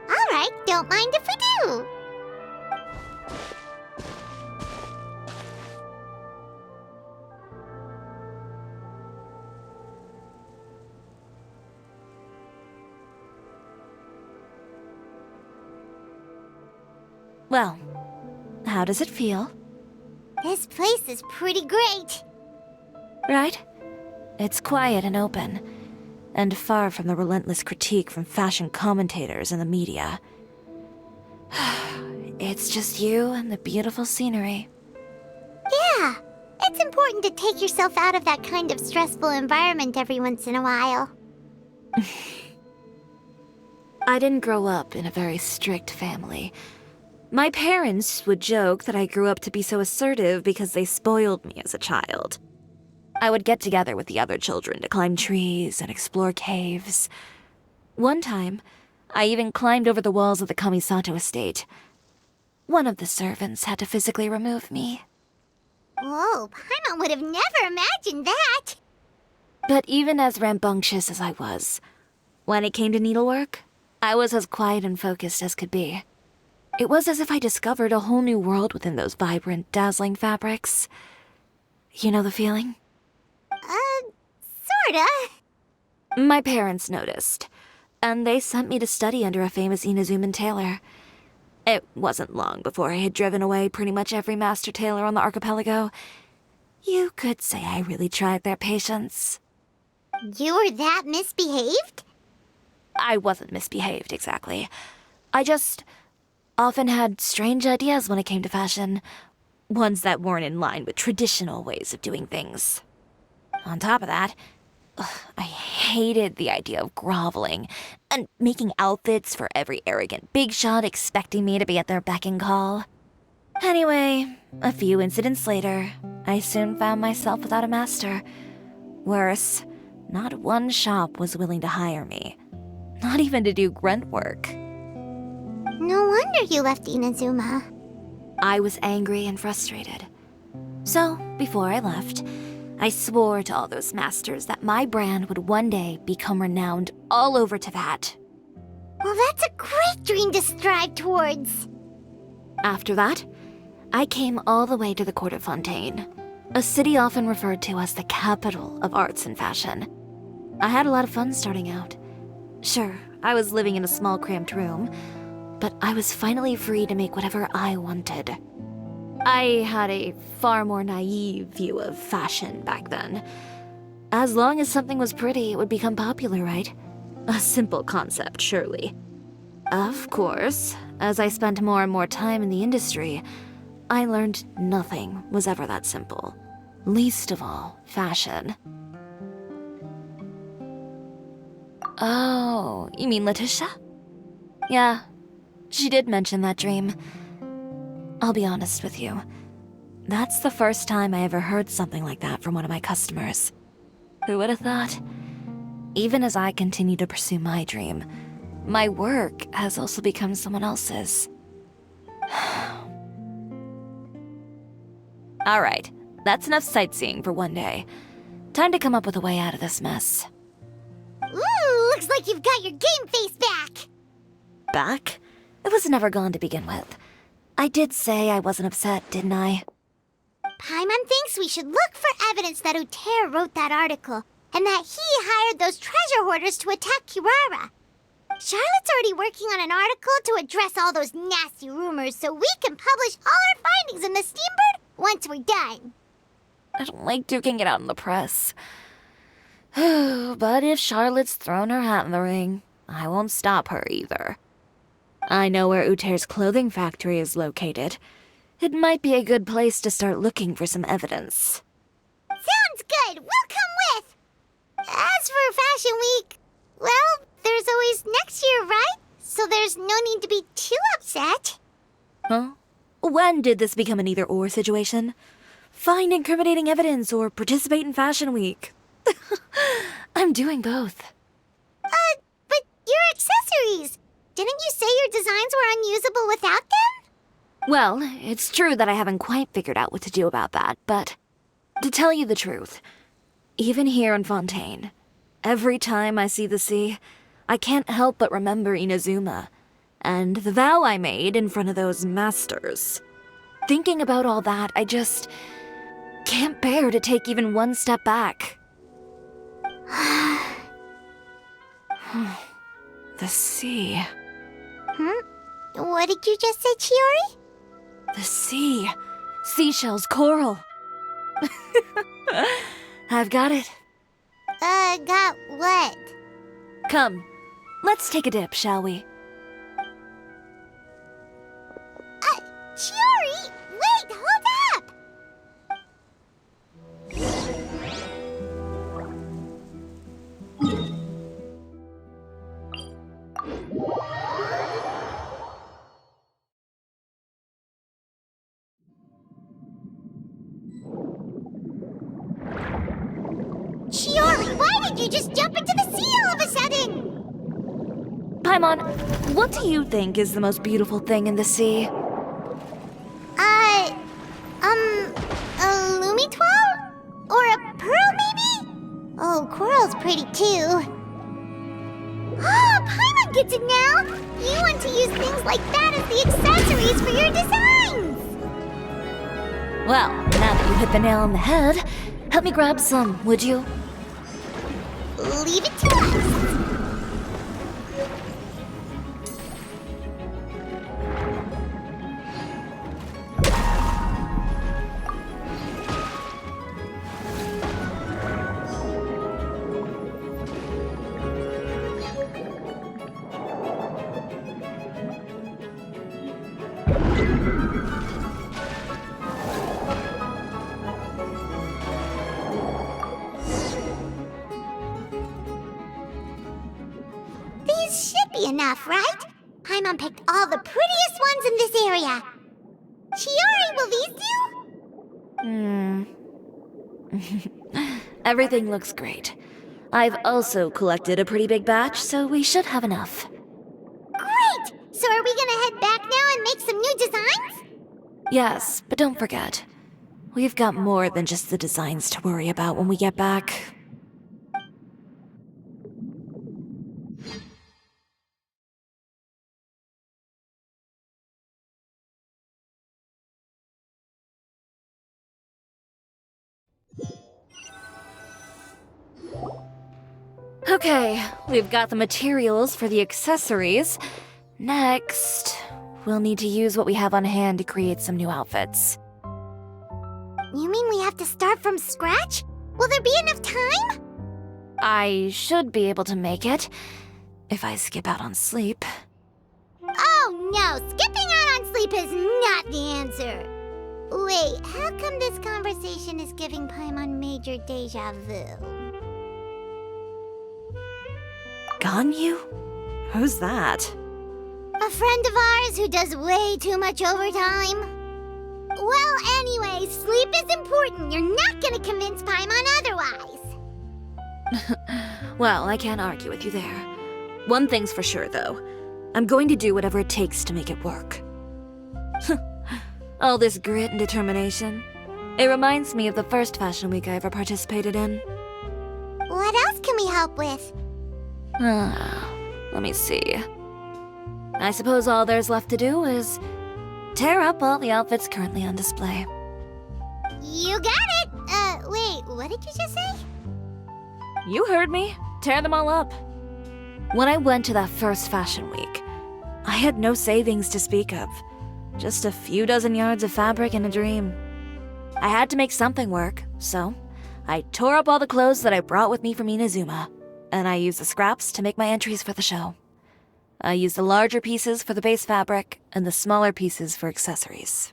All right, don't mind if we do. Well, how does it feel? This place is pretty great. Right? It's quiet and open, and far from the relentless critique from fashion commentators and the media. It's just you and the beautiful scenery. Yeah, it's important to take yourself out of that kind of stressful environment every once in a while. I didn't grow up in a very strict family. My parents would joke that I grew up to be so assertive because they spoiled me as a child. I would get together with the other children to climb trees and explore caves. One time, I even climbed over the walls of the Kamisato estate. One of the servants had to physically remove me. Whoa, Paimon would have never imagined that. But even as rambunctious as I was, when it came to needlework, I was as quiet and focused as could be. It was as if I discovered a whole new world within those vibrant, dazzling fabrics. You know the feeling? Sorta. My parents noticed, and they sent me to study under a famous Inazuman tailor. It wasn't long before I had driven away pretty much every master tailor on the archipelago. You could say I really tried their patience. You were that misbehaved? I wasn't misbehaved, exactly. I just often had strange ideas when it came to fashion. Ones that weren't in line with traditional ways of doing things. On top of that, I hated the idea of groveling and making outfits for every arrogant big shot expecting me to be at their beck and call. Anyway, a few incidents later, I soon found myself without a master. Worse, not one shop was willing to hire me. Not even to do grunt work. No wonder you left Inazuma. I was angry and frustrated. So, before I left, I swore to all those masters that my brand would one day become renowned all over Teyvat. Well, that's a great dream to strive towards. After that, I came all the way to the court of Fontaine, a city often referred to as the capital of arts and fashion. I had a lot of fun starting out. Sure, I was living in a small cramped room, but I was finally free to make whatever I wanted. I had a far more naive view of fashion back then. As long as something was pretty, it would become popular, right? A simple concept, surely. Of course, as I spent more and more time in the industry, I learned nothing was ever that simple. Least of all, fashion. Oh, you mean Letitia? Yeah, she did mention that dream. I'll be honest with you. That's the first time I ever heard something like that from one of my customers. Who would have thought? Even as I continue to pursue my dream, my work has also become someone else's. Alright, that's enough sightseeing for one day. Time to come up with a way out of this mess. Ooh, looks like you've got your game face back! Back? It was never gone to begin with. I did say I wasn't upset, didn't I? Paimon thinks we should look for evidence that Uter wrote that article, and that he hired those treasure hoarders to attack Kirara. Charlotte's already working on an article to address all those nasty rumors so we can publish all our findings in the Steambird once we're done. I don't like duking it out in the press. But if Charlotte's thrown her hat in the ring, I won't stop her either. I know where Uter's clothing factory is located. It might be a good place to start looking for some evidence. Sounds good! We'll come with! As for Fashion Week, well, there's always next year, right? So there's no need to be too upset. Huh? When did this become an either-or situation? Find incriminating evidence or participate in Fashion Week. I'm doing both. But your accessories! Didn't you say your designs were unusable without them? Well, it's true that I haven't quite figured out what to do about that, but to tell you the truth, even here in Fontaine, every time I see the sea, I can't help but remember Inazuma, and the vow I made in front of those masters. Thinking about all that, I just can't bear to take even one step back. The sea. What did you just say, Chiori? The sea. Seashells, coral. I've got it. Got what? Come, let's take a dip, shall we? Chiori! Wait, hold up! Chiori, why did you just jump into the sea all of a sudden? Paimon, what do you think is the most beautiful thing in the sea? A Lumitwal? Or a pearl, maybe? Oh, coral's pretty too. Oh, Paimon gets it now! You want to use things like that as the accessories for your designs! Well, now that you hit the nail on the head, help me grab some, would you? Leave it to us! These should be enough, right? Paimon picked all the prettiest ones in this area. Chiori, will these do? Everything looks great. I've also collected a pretty big batch, so we should have enough. Great! So are we gonna head back now and make some new designs? Yes, but don't forget, we've got more than just the designs to worry about when we get back. Okay, we've got the materials for the accessories. Next, we'll need to use what we have on hand to create some new outfits. You mean we have to start from scratch? Will there be enough time? I should be able to make it, if I skip out on sleep. Oh no, skipping out on sleep is not the answer. Wait, how come this conversation is giving Paimon major deja vu? Ganyu? Who's that? A friend of ours who does way too much overtime. Well, anyway, sleep is important. You're not gonna convince Paimon otherwise. Well, I can't argue with you there. One thing's for sure, though. I'm going to do whatever it takes to make it work. All this grit and determination. It reminds me of the first fashion week I ever participated in. What else can we help with? Let me see. I suppose all there's left to do is tear up all the outfits currently on display. You got it! Wait, what did you just say? You heard me. Tear them all up. When I went to that first fashion week, I had no savings to speak of. Just a few dozen yards of fabric and a dream. I had to make something work, so I tore up all the clothes that I brought with me from Inazuma, and I used the scraps to make my entries for the show. I used the larger pieces for the base fabric and the smaller pieces for accessories.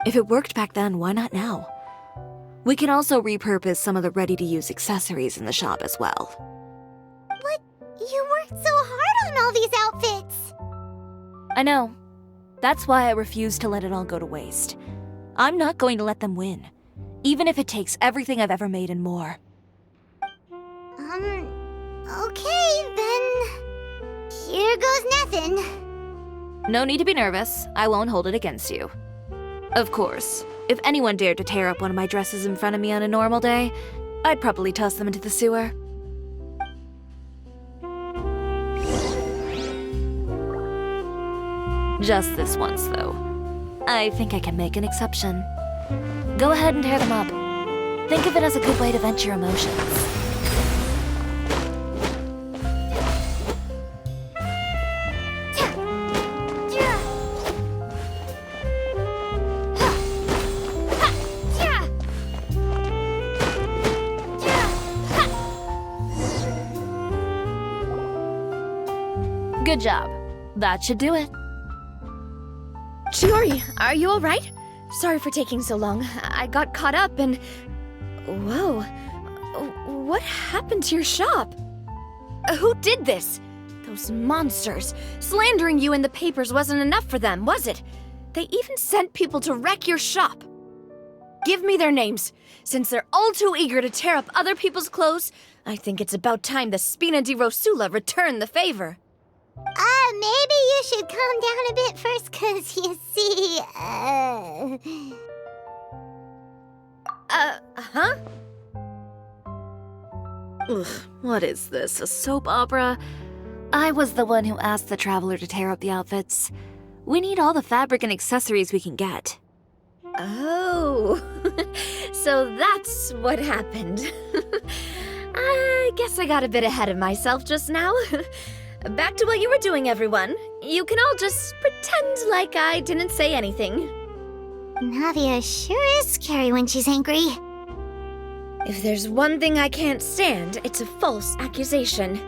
If it worked back then, why not now? We can also repurpose some of the ready-to-use accessories in the shop as well. But you worked so hard on all these outfits! I know. That's why I refuse to let it all go to waste. I'm not going to let them win, even if it takes everything I've ever made and more. Okay, then... Here goes nothing. No need to be nervous. I won't hold it against you. Of course, if anyone dared to tear up one of my dresses in front of me on a normal day, I'd probably toss them into the sewer. Just this once, though. I think I can make an exception. Go ahead and tear them up. Think of it as a good way to vent your emotions. Good job. That should do it. Chiori, are you alright? Sorry for taking so long. I got caught up and... Whoa. What happened to your shop? Who did this? Those monsters. Slandering you in the papers wasn't enough for them, was it? They even sent people to wreck your shop. Give me their names. Since they're all too eager to tear up other people's clothes, I think it's about time the Spina di Rosula return the favor. Maybe you should calm down a bit first, 'cause you see, Huh? Ugh, what is this, a soap opera? I was the one who asked the traveler to tear up the outfits. We need all the fabric and accessories we can get. Oh, so that's what happened. I guess I got a bit ahead of myself just now. Back to what you were doing, everyone. You can all just pretend like I didn't say anything. Navia sure is scary when she's angry. If there's one thing I can't stand, it's a false accusation.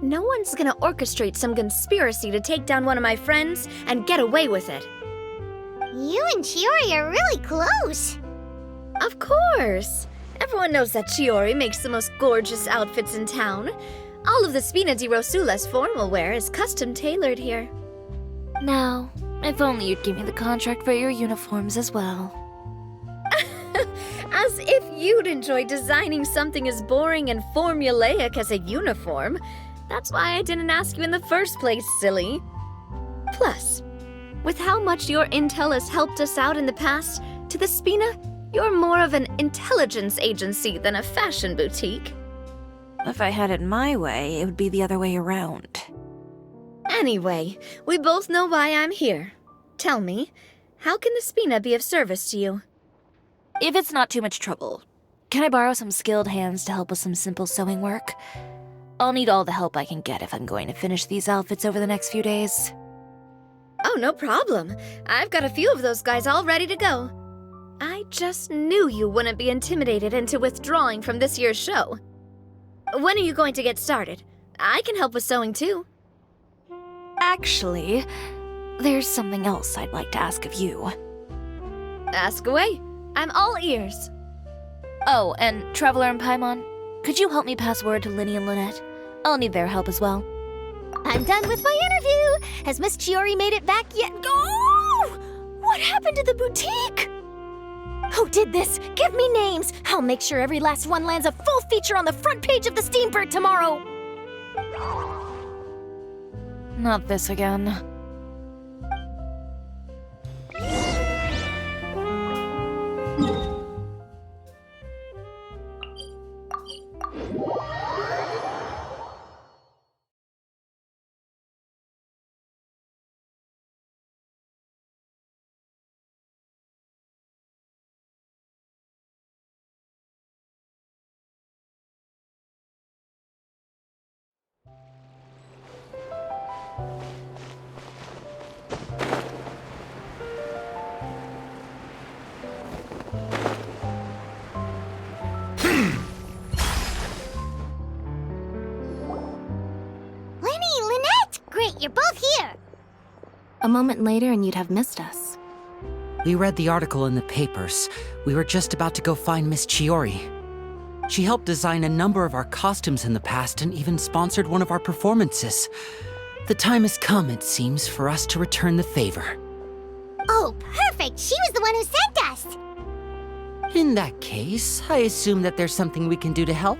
No one's gonna orchestrate some conspiracy to take down one of my friends and get away with it. You and Chiori are really close. Of course. Everyone knows that Chiori makes the most gorgeous outfits in town. All of the Spina di Rosula's formal wear is custom tailored here. Now, if only you'd give me the contract for your uniforms as well. As if you'd enjoy designing something as boring and formulaic as a uniform. That's why I didn't ask you in the first place, silly. Plus, with how much your intel has helped us out in the past, to the Spina, you're more of an intelligence agency than a fashion boutique. If I had it my way, it would be the other way around. Anyway, we both know why I'm here. Tell me, how can the Spina be of service to you? If it's not too much trouble, can I borrow some skilled hands to help with some simple sewing work? I'll need all the help I can get if I'm going to finish these outfits over the next few days. Oh, no problem. I've got a few of those guys all ready to go. I just knew you wouldn't be intimidated into withdrawing from this year's show. When are you going to get started? I can help with sewing too. Actually, there's something else I'd like to ask of you. Ask away. I'm all ears. Oh, and Traveler and Paimon, could you help me pass word to Linny and Lynette? I'll need their help as well. I'm done with my interview. Has Miss Chiori made it back yet? Oh! What happened to the boutique? Who did this? Give me names. I'll make sure every last one lands a full feature on the front page of the Steambird tomorrow. Not this again. You're both here! A moment later and you'd have missed us. We read the article in the papers. We were just about to go find Miss Chiori. She helped design a number of our costumes in the past and even sponsored one of our performances. The time has come, it seems, for us to return the favor. Oh, perfect! She was the one who sent us! In that case, I assume that there's something we can do to help.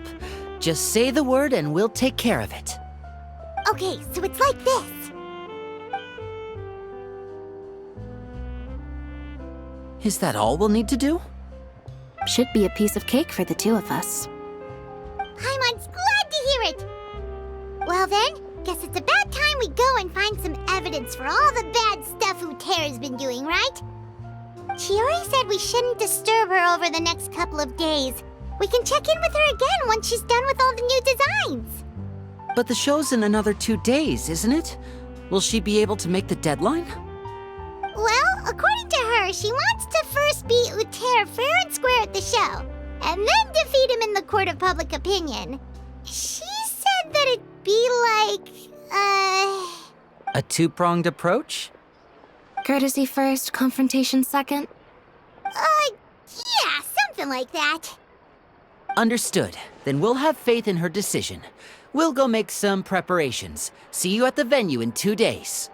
Just say the word and we'll take care of it. Okay, so it's like this. Is that all we'll need to do? Should be a piece of cake for the two of us. Paimon's glad to hear it! Well then, guess it's about time we go and find some evidence for all the bad stuff Uterra's been doing, right? Chiori said we shouldn't disturb her over the next couple of days. We can check in with her again once she's done with all the new designs. But the show's in another 2 days, isn't it? Will she be able to make the deadline? Well, according to her, she wants to first beat Uterra fair and square at the show, and then defeat him in the court of public opinion. She said that it'd be like, A two-pronged approach? Courtesy first, confrontation second? Yeah, something like that. Understood. Then we'll have faith in her decision. We'll go make some preparations. See you at the venue in 2 days.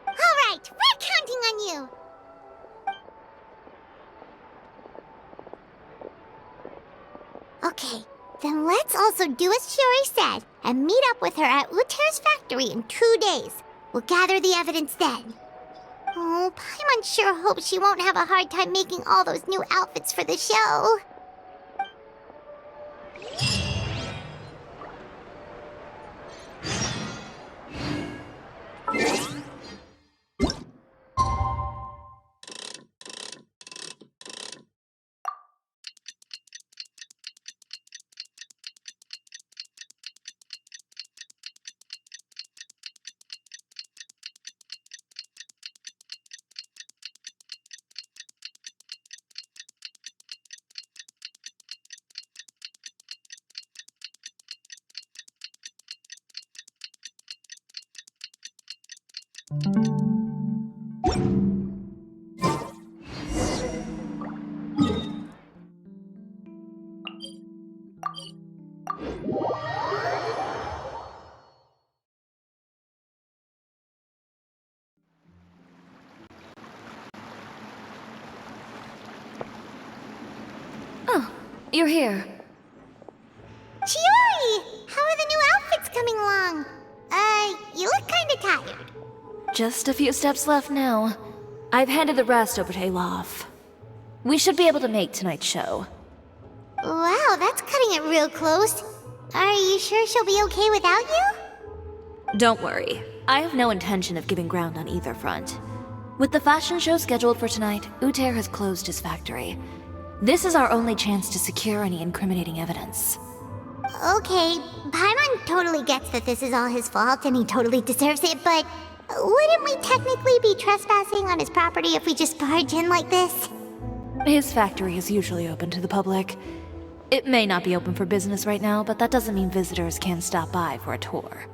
All right, we're counting on you. Okay, then let's also do as Chiori said and meet up with her at Uterra's factory in 2 days. We'll gather the evidence then. Oh, Paimon sure hopes she won't have a hard time making all those new outfits for the show. You're here. Chiori! How are the new outfits coming along? You look kinda tired. Just a few steps left now. I've handed the rest over to Alof. We should be able to make tonight's show. Wow, that's cutting it real close. Are you sure she'll be okay without you? Don't worry. I have no intention of giving ground on either front. With the fashion show scheduled for tonight, Uter has closed his factory. This is our only chance to secure any incriminating evidence. Okay, Paimon totally gets that this is all his fault and he totally deserves it, but wouldn't we technically be trespassing on his property if we just barge in like this? His factory is usually open to the public. It may not be open for business right now, but that doesn't mean visitors can't stop by for a tour.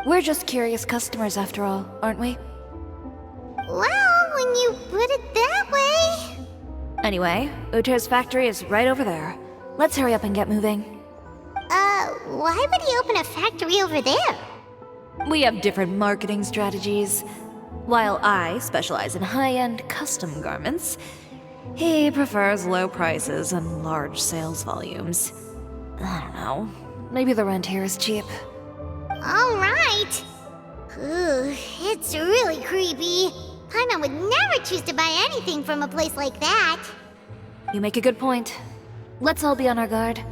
We're just curious customers after all, aren't we? Well, when you put it that way... Anyway, Uter's factory is right over there. Let's hurry up and get moving. Why would he open a factory over there? We have different marketing strategies. While I specialize in high-end custom garments, he prefers low prices and large sales volumes. I don't know. Maybe the rent here is cheap. Alright. Ooh, it's really creepy. Paimon would never choose to buy anything from a place like that. You make a good point. Let's all be on our guard.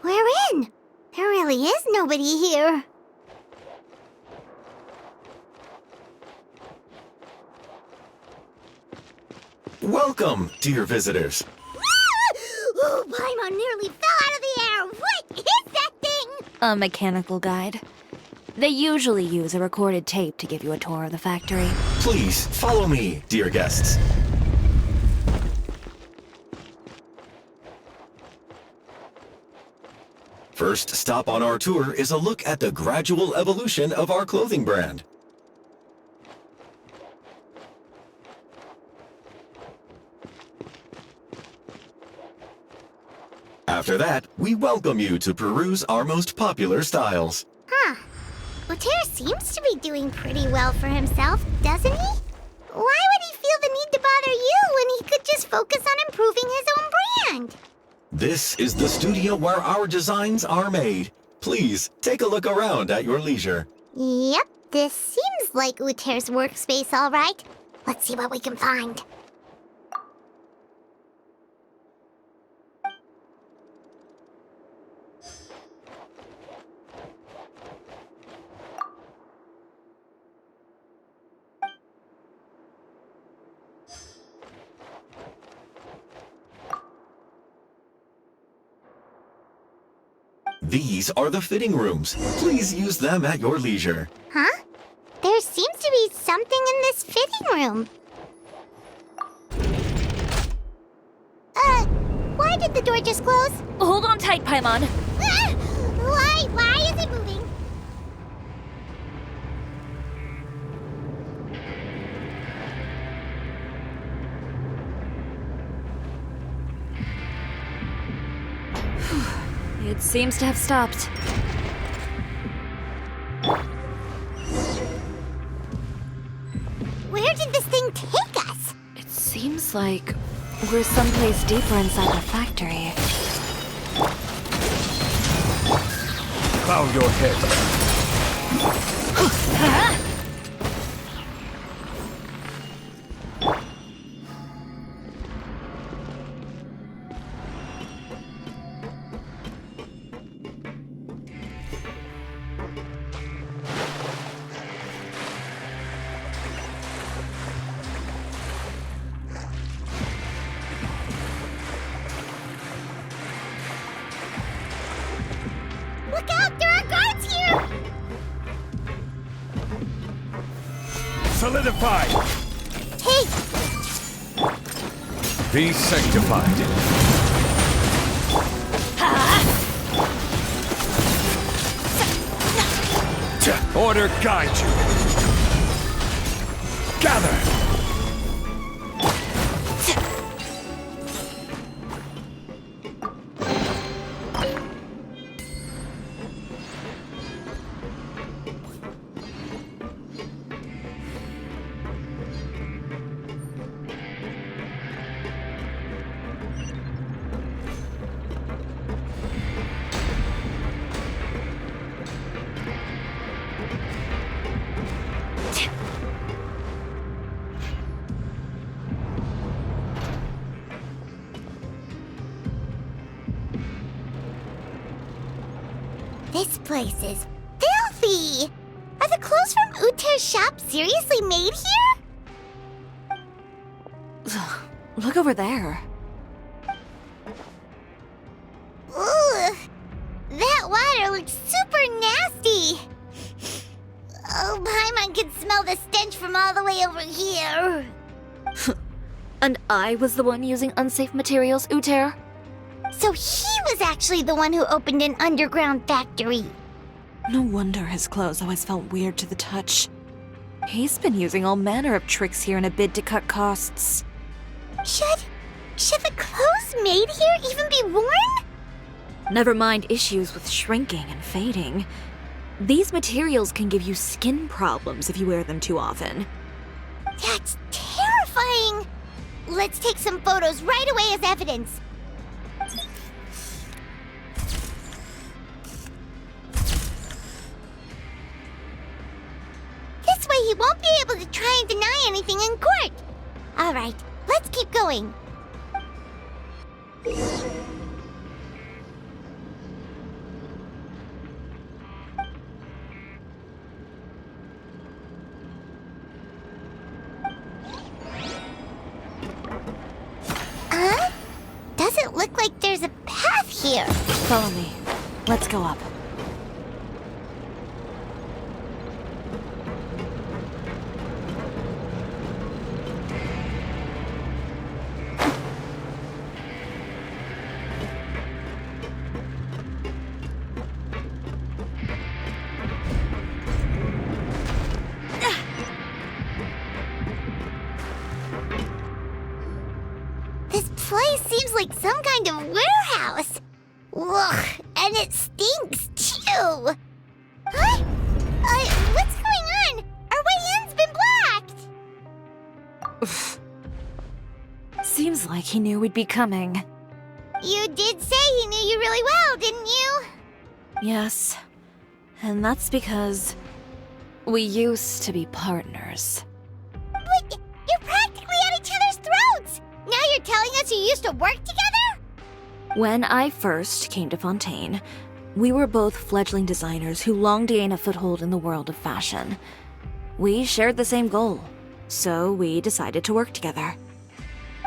We're in! There really is nobody here. Welcome, dear visitors. Oh, Paimon nearly fell out of the air! What is that thing? A mechanical guide. They usually use a recorded tape to give you a tour of the factory. Please, follow me, dear guests. First stop on our tour is a look at the gradual evolution of our clothing brand. After that, we welcome you to peruse our most popular styles. Huh. Uter seems to be doing pretty well for himself, doesn't he? Why would he feel the need to bother you when he could just focus on improving his own brand? This is the studio where our designs are made. Please, take a look around at your leisure. Yep, this seems like Uter's workspace, all right. Let's see what we can find. These are the fitting rooms. Please use them at your leisure. Huh? There seems to be something in this fitting room. Why did the door just close? Hold on tight, Paimon. Ah! Why is it moving? It seems to have stopped. Where did this thing take us? It seems like we're someplace deeper inside the factory. Bow your head. Look out! There are guards here! Solidify! Hey! Be sanctified. Order guide you. Gather! This place is filthy! Are the clothes from Uter's shop seriously made here? Look over there. Ugh! That water looks super nasty! Oh, Paimon can smell the stench from all the way over here. And I was the one using unsafe materials, Uter? So he was actually the one who opened an underground factory. No wonder his clothes always felt weird to the touch. He's been using all manner of tricks here in a bid to cut costs. Should the clothes made here even be worn? Never mind issues with shrinking and fading. These materials can give you skin problems if you wear them too often. That's terrifying! Let's take some photos right away as evidence. This way he won't be able to try and deny anything in court. Alright, let's keep going. Doesn't look like there's a path here. Follow me. Let's go up. This place seems like some kind of warehouse. Ugh, and it stinks too. Huh? What's going on? Our way in's been blocked. Seems like he knew we'd be coming. You did say he knew you really well, didn't you? Yes. And that's because we used to be partners. But you're practically at each other's throats. Now you're telling us you used to work together? When I first came to Fontaine, we were both fledgling designers who longed to gain a foothold in the world of fashion. We shared the same goal, so we decided to work together.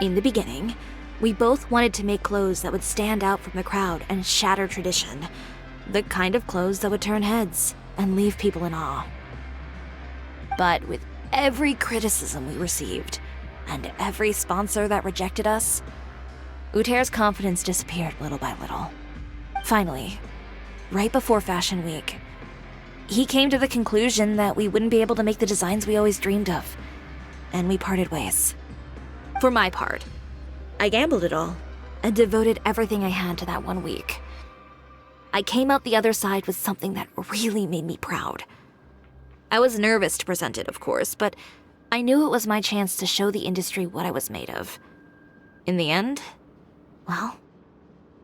In the beginning, we both wanted to make clothes that would stand out from the crowd and shatter tradition. The kind of clothes that would turn heads and leave people in awe. But with every criticism we received, and every sponsor that rejected us, Uter's confidence disappeared little by little. Finally, right before Fashion Week, he came to the conclusion that we wouldn't be able to make the designs we always dreamed of, and we parted ways. For my part, I gambled it all and devoted everything I had to that 1 week. I came out the other side with something that really made me proud. I was nervous to present it, of course, but I knew it was my chance to show the industry what I was made of. In the end, well,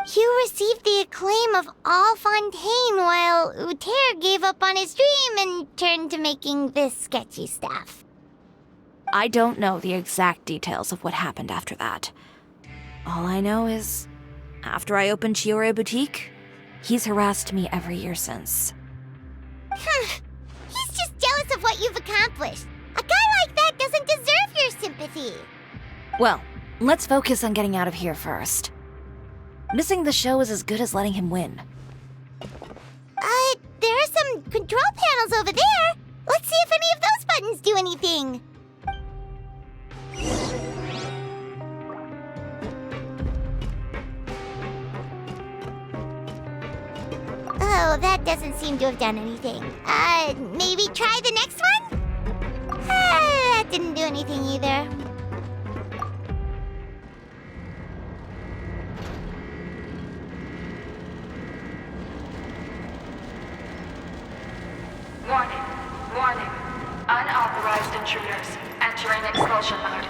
You received the acclaim of all Fontaine while Uter gave up on his dream and turned to making this sketchy stuff. I don't know the exact details of what happened after that. All I know is, after I opened Chiori Boutique, he's harassed me every year since. He's just jealous of what you've accomplished. A guy like that doesn't deserve your sympathy. Well, let's focus on getting out of here first. Missing the show is as good as letting him win. There are some control panels over there. Let's see if any of those buttons do anything. Oh, that doesn't seem to have done anything. Maybe try the next one? That didn't do anything either. Warning. Warning. Unauthorized intruders entering expulsion mode.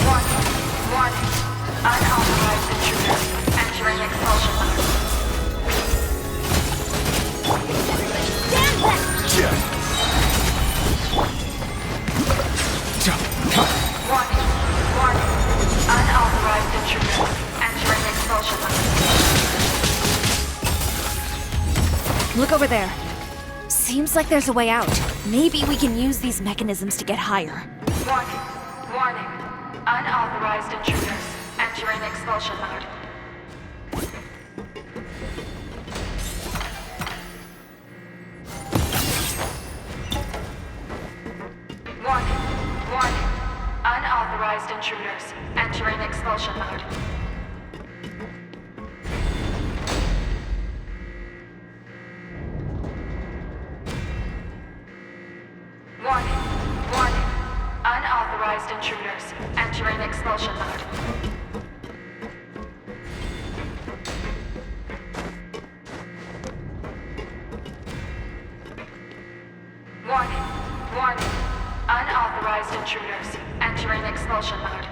Warning. Warning. Unauthorized intruders entering expulsion mode. Stand back! Look over there. Seems like there's a way out. Maybe we can use these mechanisms to get higher. Warning. Warning. Unauthorized intruders entering expulsion mode. Warning. Warning. Unauthorized intruders entering expulsion mode. Warning. Warning. Unauthorized intruders entering expulsion mode. Warning. Warning. Unauthorized intruders entering expulsion mode.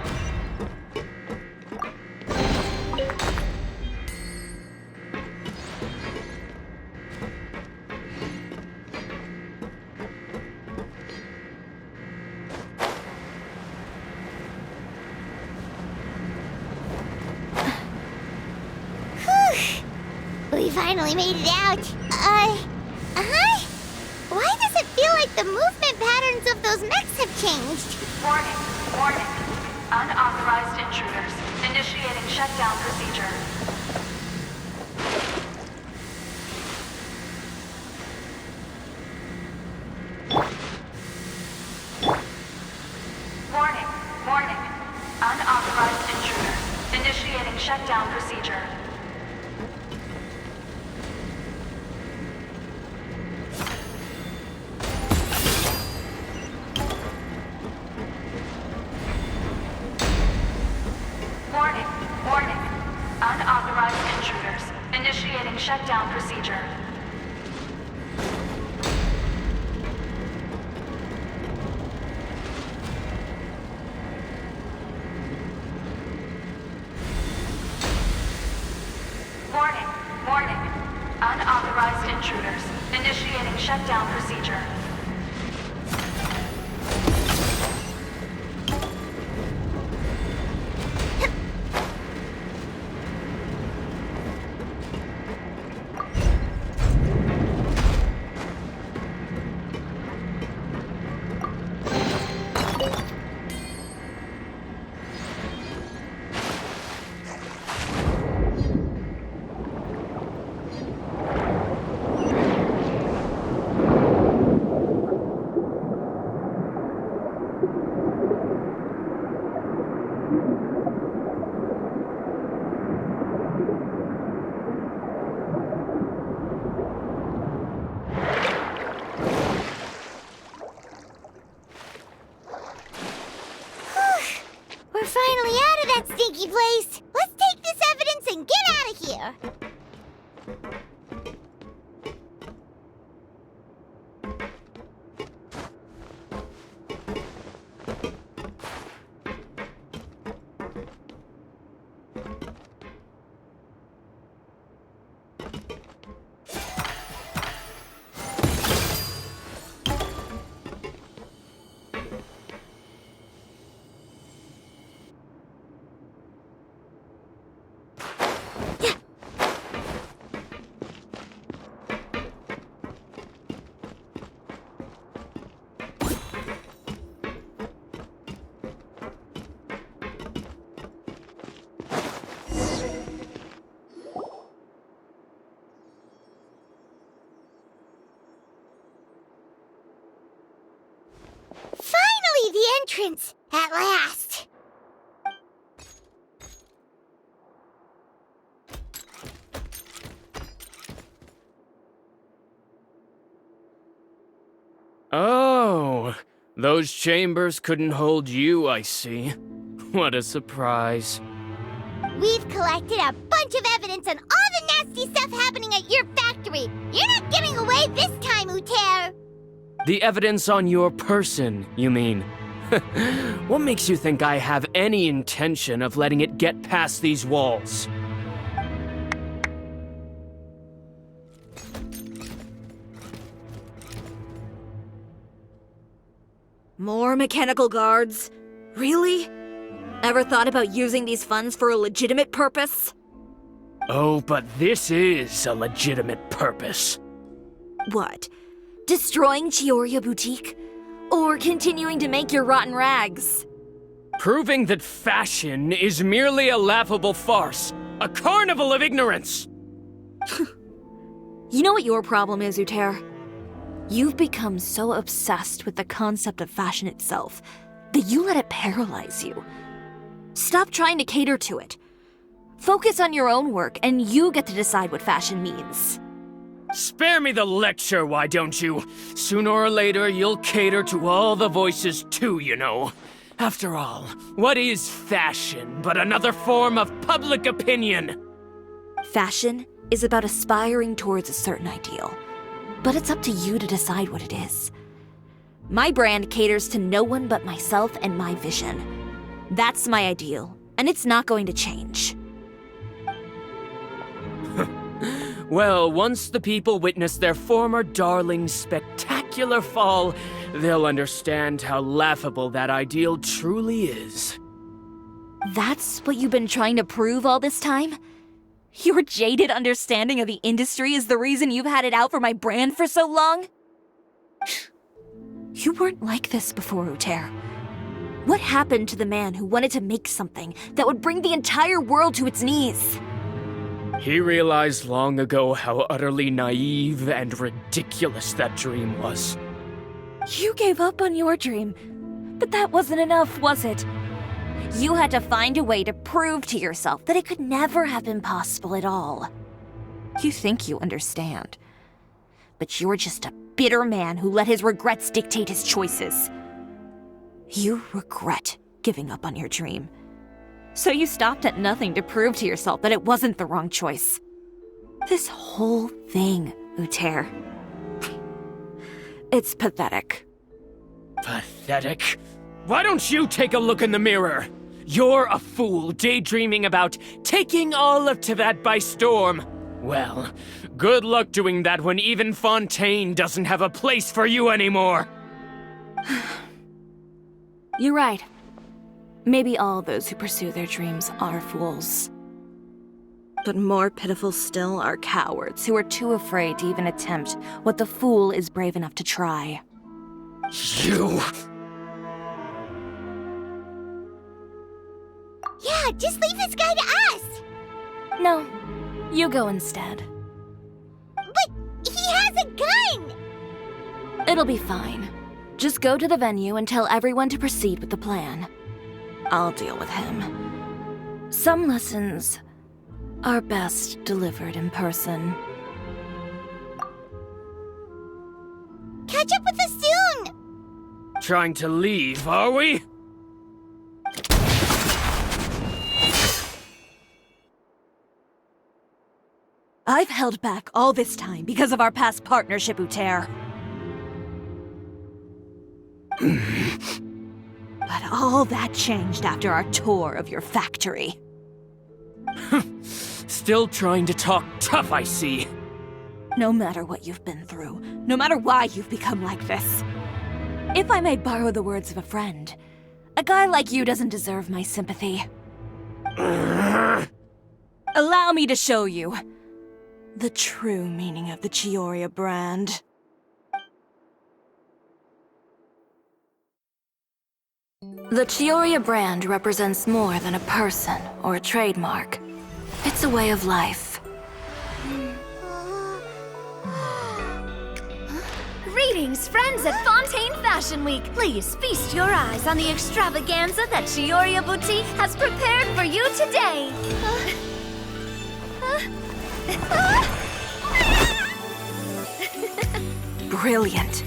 We finally made it out. Why does it feel like the movement patterns of those mechs have changed? Warning. Warning. Unauthorized intruders initiating shutdown procedure. Warning. Warning. Unauthorized intruders initiating shutdown procedure. Warning. Warning. Unauthorized intruders initiating shutdown procedure. Warning. Warning. Unauthorized intruders initiating shutdown procedure. We're finally out of that stinky place. Let's take this evidence and get out of here. Finally, the entrance! At last! Oh, those chambers couldn't hold you, I see. What a surprise. We've collected a bunch of evidence on all the nasty stuff happening at your factory. You're not getting away this time, Uter. The evidence on your person, you mean? What makes you think I have any intention of letting it get past these walls? More mechanical guards? Really? Ever thought about using these funds for a legitimate purpose? Oh, but this is a legitimate purpose. What? Destroying Chiori Boutique? Or continuing to make your rotten rags? Proving that fashion is merely a laughable farce. A carnival of ignorance! You know what your problem is, Uter? You've become so obsessed with the concept of fashion itself that you let it paralyze you. Stop trying to cater to it. Focus on your own work, and you get to decide what fashion means. Spare me the lecture, why don't you? Sooner or later, you'll cater to all the voices too, you know. After all, what is fashion but another form of public opinion? Fashion is about aspiring towards a certain ideal, but it's up to you to decide what it is. My brand caters to no one but myself and my vision. That's my ideal, and it's not going to change. Well, once the people witness their former darling's spectacular fall, they'll understand how laughable that ideal truly is. That's what you've been trying to prove all this time? Your jaded understanding of the industry is the reason you've had it out for my brand for so long? You weren't like this before, Uter. What happened to the man who wanted to make something that would bring the entire world to its knees? He realized long ago how utterly naive and ridiculous that dream was. You gave up on your dream, but that wasn't enough, was it? You had to find a way to prove to yourself that it could never have been possible at all. You think you understand, but you're just a bitter man who let his regrets dictate his choices. You regret giving up on your dream. So you stopped at nothing to prove to yourself that it wasn't the wrong choice. This whole thing, Uter. It's pathetic. Pathetic? Why don't you take a look in the mirror? You're a fool daydreaming about taking all of Teyvat by storm. Well, good luck doing that when even Fontaine doesn't have a place for you anymore. You're right. Maybe all those who pursue their dreams are fools. But more pitiful still are cowards who are too afraid to even attempt what the fool is brave enough to try. You... Yeah, just leave this guy to us! No, you go instead. But he has a gun! It'll be fine. Just go to the venue and tell everyone to proceed with the plan. I'll deal with him. Some lessons are best delivered in person. Catch up with us soon! Trying to leave, are we? I've held back all this time because of our past partnership, Uter. But all that changed after our tour of your factory. Still trying to talk tough, I see. No matter what you've been through, no matter why you've become like this. If I may borrow the words of a friend, a guy like you doesn't deserve my sympathy. Allow me to show you the true meaning of the Chiori brand. The Chiori brand represents more than a person or a trademark. It's a way of life. Greetings, friends at Fontaine Fashion Week. Please feast your eyes on the extravaganza that Chiori Boutique has prepared for you today. Brilliant,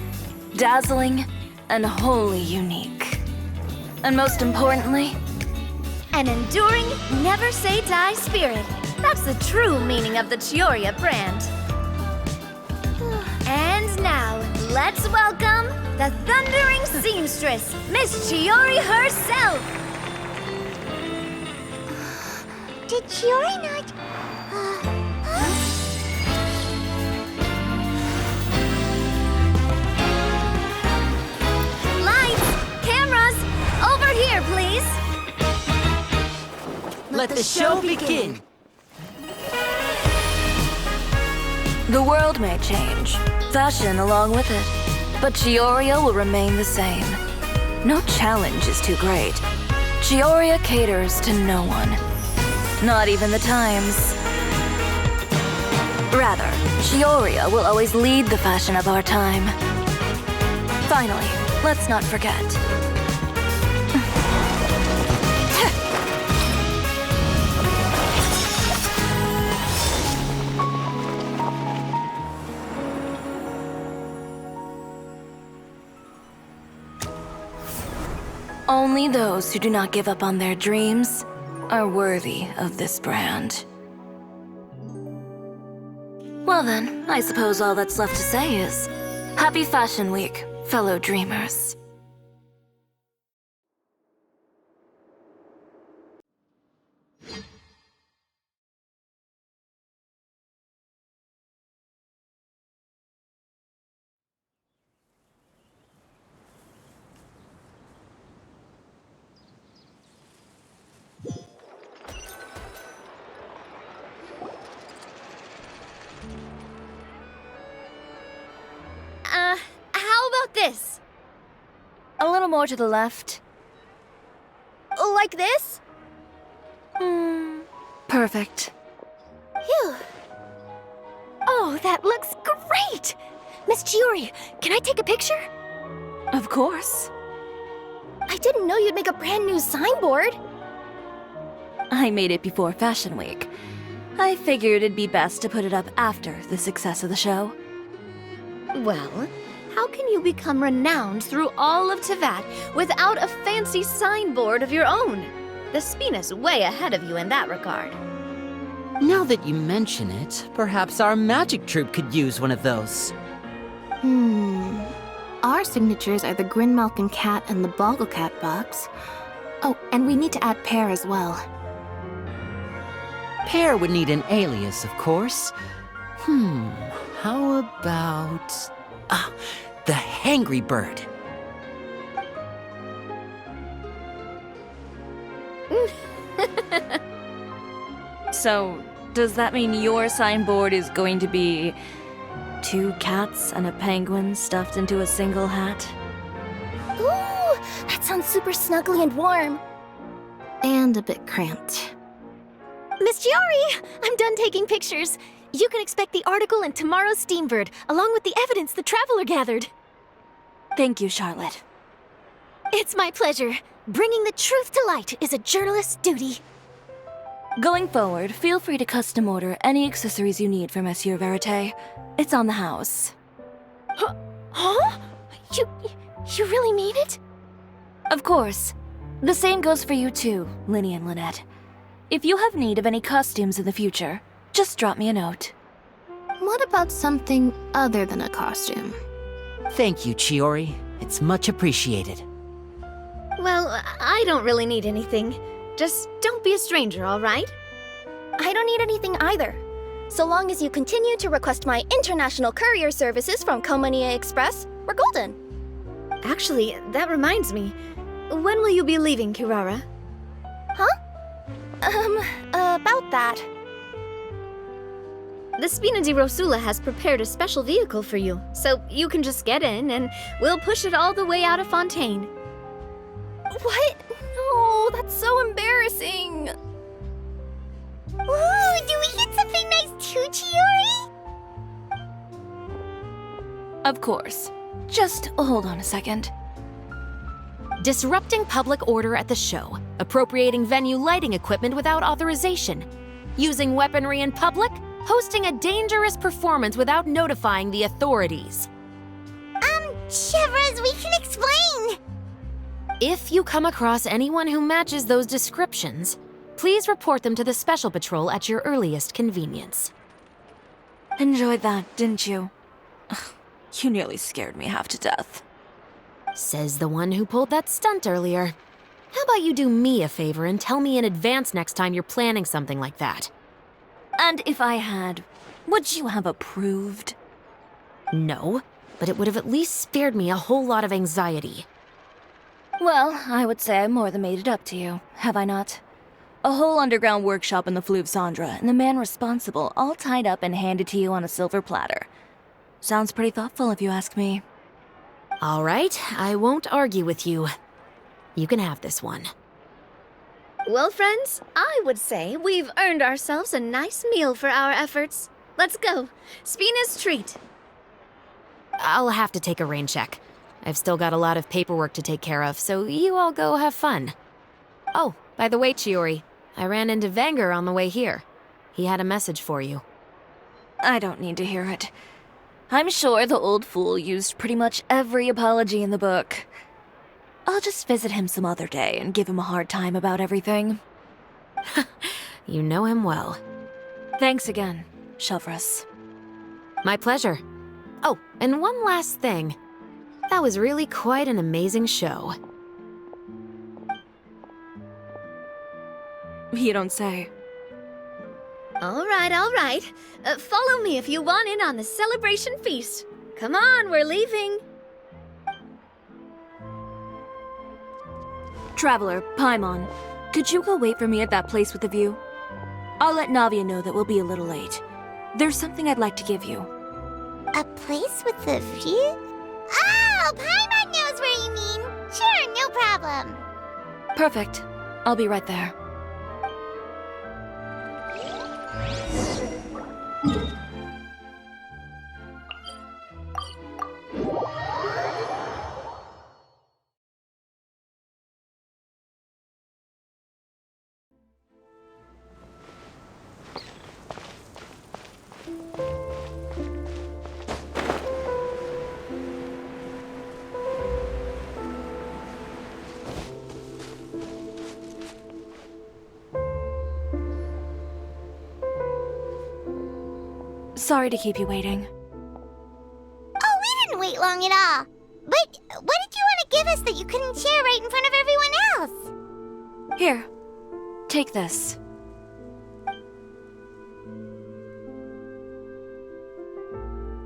dazzling, and wholly unique. And most importantly, an enduring, never-say-die spirit. That's the true meaning of the Chiori brand. And now, let's welcome the thundering seamstress, Miss Chiori herself. Did Chiori not... Lights, cameras, over here, please. Let the show begin. the world may change, Fashion along with it. But Chioria will remain the same. No challenge is too great. Chioria caters to no one. Not even the times. Rather, Chioria will always lead the fashion of our time. Finally, let's not forget. Only those who do not give up on their dreams are worthy of this brand. Well then, I suppose all that's left to say is, Happy Fashion Week, fellow dreamers. How about this? A little more to the left. Like this? Perfect. Phew. Oh, that looks great! Miss Chiori, can I take a picture? Of course. I didn't know you'd make a brand new signboard. I made it before Fashion Week. I figured it'd be best to put it up after the success of the show. Well, how can you become renowned through all of Teyvat without a fancy signboard of your own? The Spina's way ahead of you in that regard. Now that you mention it, perhaps our magic troupe could use one of those. Our signatures are the Grinmalkin Cat and the Bogglecat box. Oh, and we need to add Pear as well. Pear would need an alias, of course. How about... the Hangry Bird. So, does that mean your signboard is going to be 2 cats and a penguin stuffed into a single hat? Ooh, that sounds super snuggly and warm. And a bit cramped. Miss Chiori, I'm done taking pictures. You can expect the article in tomorrow's Steambird, along with the evidence the Traveler gathered. Thank you, Charlotte. It's my pleasure. Bringing the truth to light is a journalist's duty. Going forward, feel free to custom order any accessories you need for Monsieur Verite. It's on the house. Huh? You really mean it? Of course. The same goes for you too, Linny and Lynette. If you have need of any costumes in the future, just drop me a note. What about something other than a costume? Thank you, Chiori. It's much appreciated. Well, I don't really need anything. Just don't be a stranger, all right? I don't need anything either. So long as you continue to request my international courier services from Komania Express, we're golden. Actually, that reminds me. When will you be leaving, Kirara? Huh? About that. The Spina di Rosula has prepared a special vehicle for you, so you can just get in and we'll push it all the way out of Fontaine. What? No, that's so embarrassing. Ooh, do we get something nice too, Chiori? Of course. Just hold on a second. Disrupting public order at the show, appropriating venue lighting equipment without authorization, using weaponry in public, hosting a dangerous performance without notifying the authorities. Chevras, we can explain! If you come across anyone who matches those descriptions, please report them to the Special Patrol at your earliest convenience. Enjoyed that, didn't you? Ugh, you nearly scared me half to death. Says the one who pulled that stunt earlier. How about you do me a favor and tell me in advance next time you're planning something like that? And if I had, would you have approved? No, but it would have at least spared me a whole lot of anxiety. Well, I would say I more than made it up to you, have I not? A whole underground workshop in the Fleuve Cendra, and the man responsible all tied up and handed to you on a silver platter. Sounds pretty thoughtful if you ask me. All right, I won't argue with you. You can have this one. Well, friends, I would say we've earned ourselves a nice meal for our efforts. Let's go. Spina's treat. I'll have to take a rain check. I've still got a lot of paperwork to take care of, so you all go have fun. Oh, by the way, Chiori, I ran into Vanger on the way here. He had a message for you. I don't need to hear it. I'm sure the old fool used pretty much every apology in the book. I'll just visit him some other day and give him a hard time about everything. You know him well. Thanks again, Shelvrus. My pleasure. Oh, and one last thing. That was really quite an amazing show. You don't say. All right, all right. Follow me if you want in on the celebration feast. Come on, we're leaving. Traveler, Paimon, could you go wait for me at that place with the view? I'll let Navia know that we'll be a little late. There's something I'd like to give you. A place with a view? Oh, Paimon knows where you mean. Sure, no problem. Perfect. I'll be right there. Sorry to keep you waiting. Oh, we didn't wait long at all. But what did you want to give us that you couldn't share right in front of everyone else? Here, take this.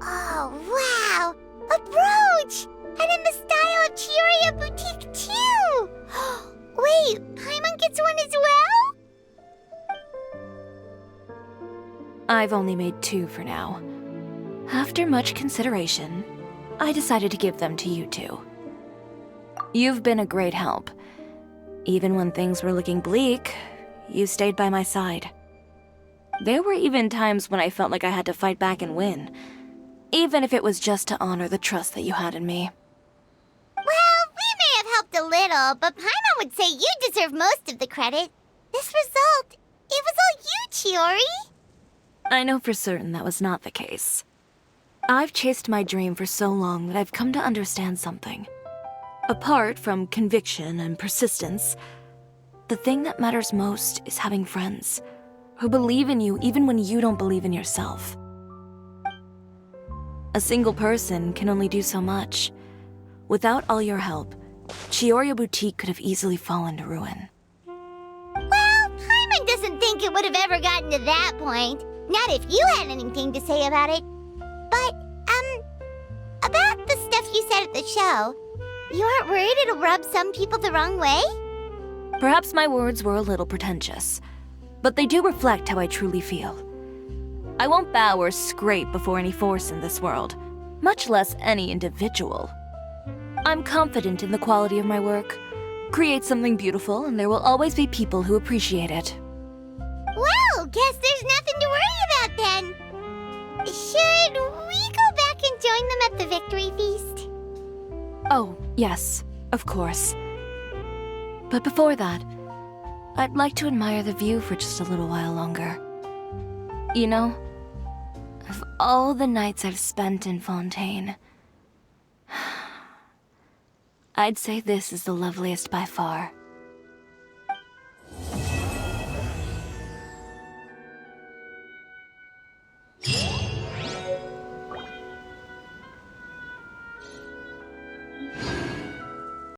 Oh, wow! A brooch! And in the style of Chiori Boutique, too! Wait, Paimon gets one as well? I've only made 2 for now. After much consideration, I decided to give them to you two. You've been a great help. Even when things were looking bleak, you stayed by my side. There were even times when I felt like I had to fight back and win, even if it was just to honor the trust that you had in me. Well, we may have helped a little, but Paimon would say you deserve most of the credit. This result, it was all you, Chiori. I know for certain that was not the case. I've chased my dream for so long that I've come to understand something. Apart from conviction and persistence, the thing that matters most is having friends who believe in you even when you don't believe in yourself. A single person can only do so much. Without all your help, Chiori Boutique could have easily fallen to ruin. Well, Paimon doesn't think it would have ever gotten to that point. Not if you had anything to say about it. But, about the stuff you said at the show, you aren't worried it'll rub some people the wrong way? Perhaps my words were a little pretentious, but they do reflect how I truly feel. I won't bow or scrape before any force in this world, much less any individual. I'm confident in the quality of my work. Create something beautiful, and there will always be people who appreciate it. Well, guess there's nothing to worry about then. Should we go back and join them at the victory feast? Oh, yes, of course. But before that, I'd like to admire the view for just a little while longer. You know, of all the nights I've spent in Fontaine, I'd say this is the loveliest by far.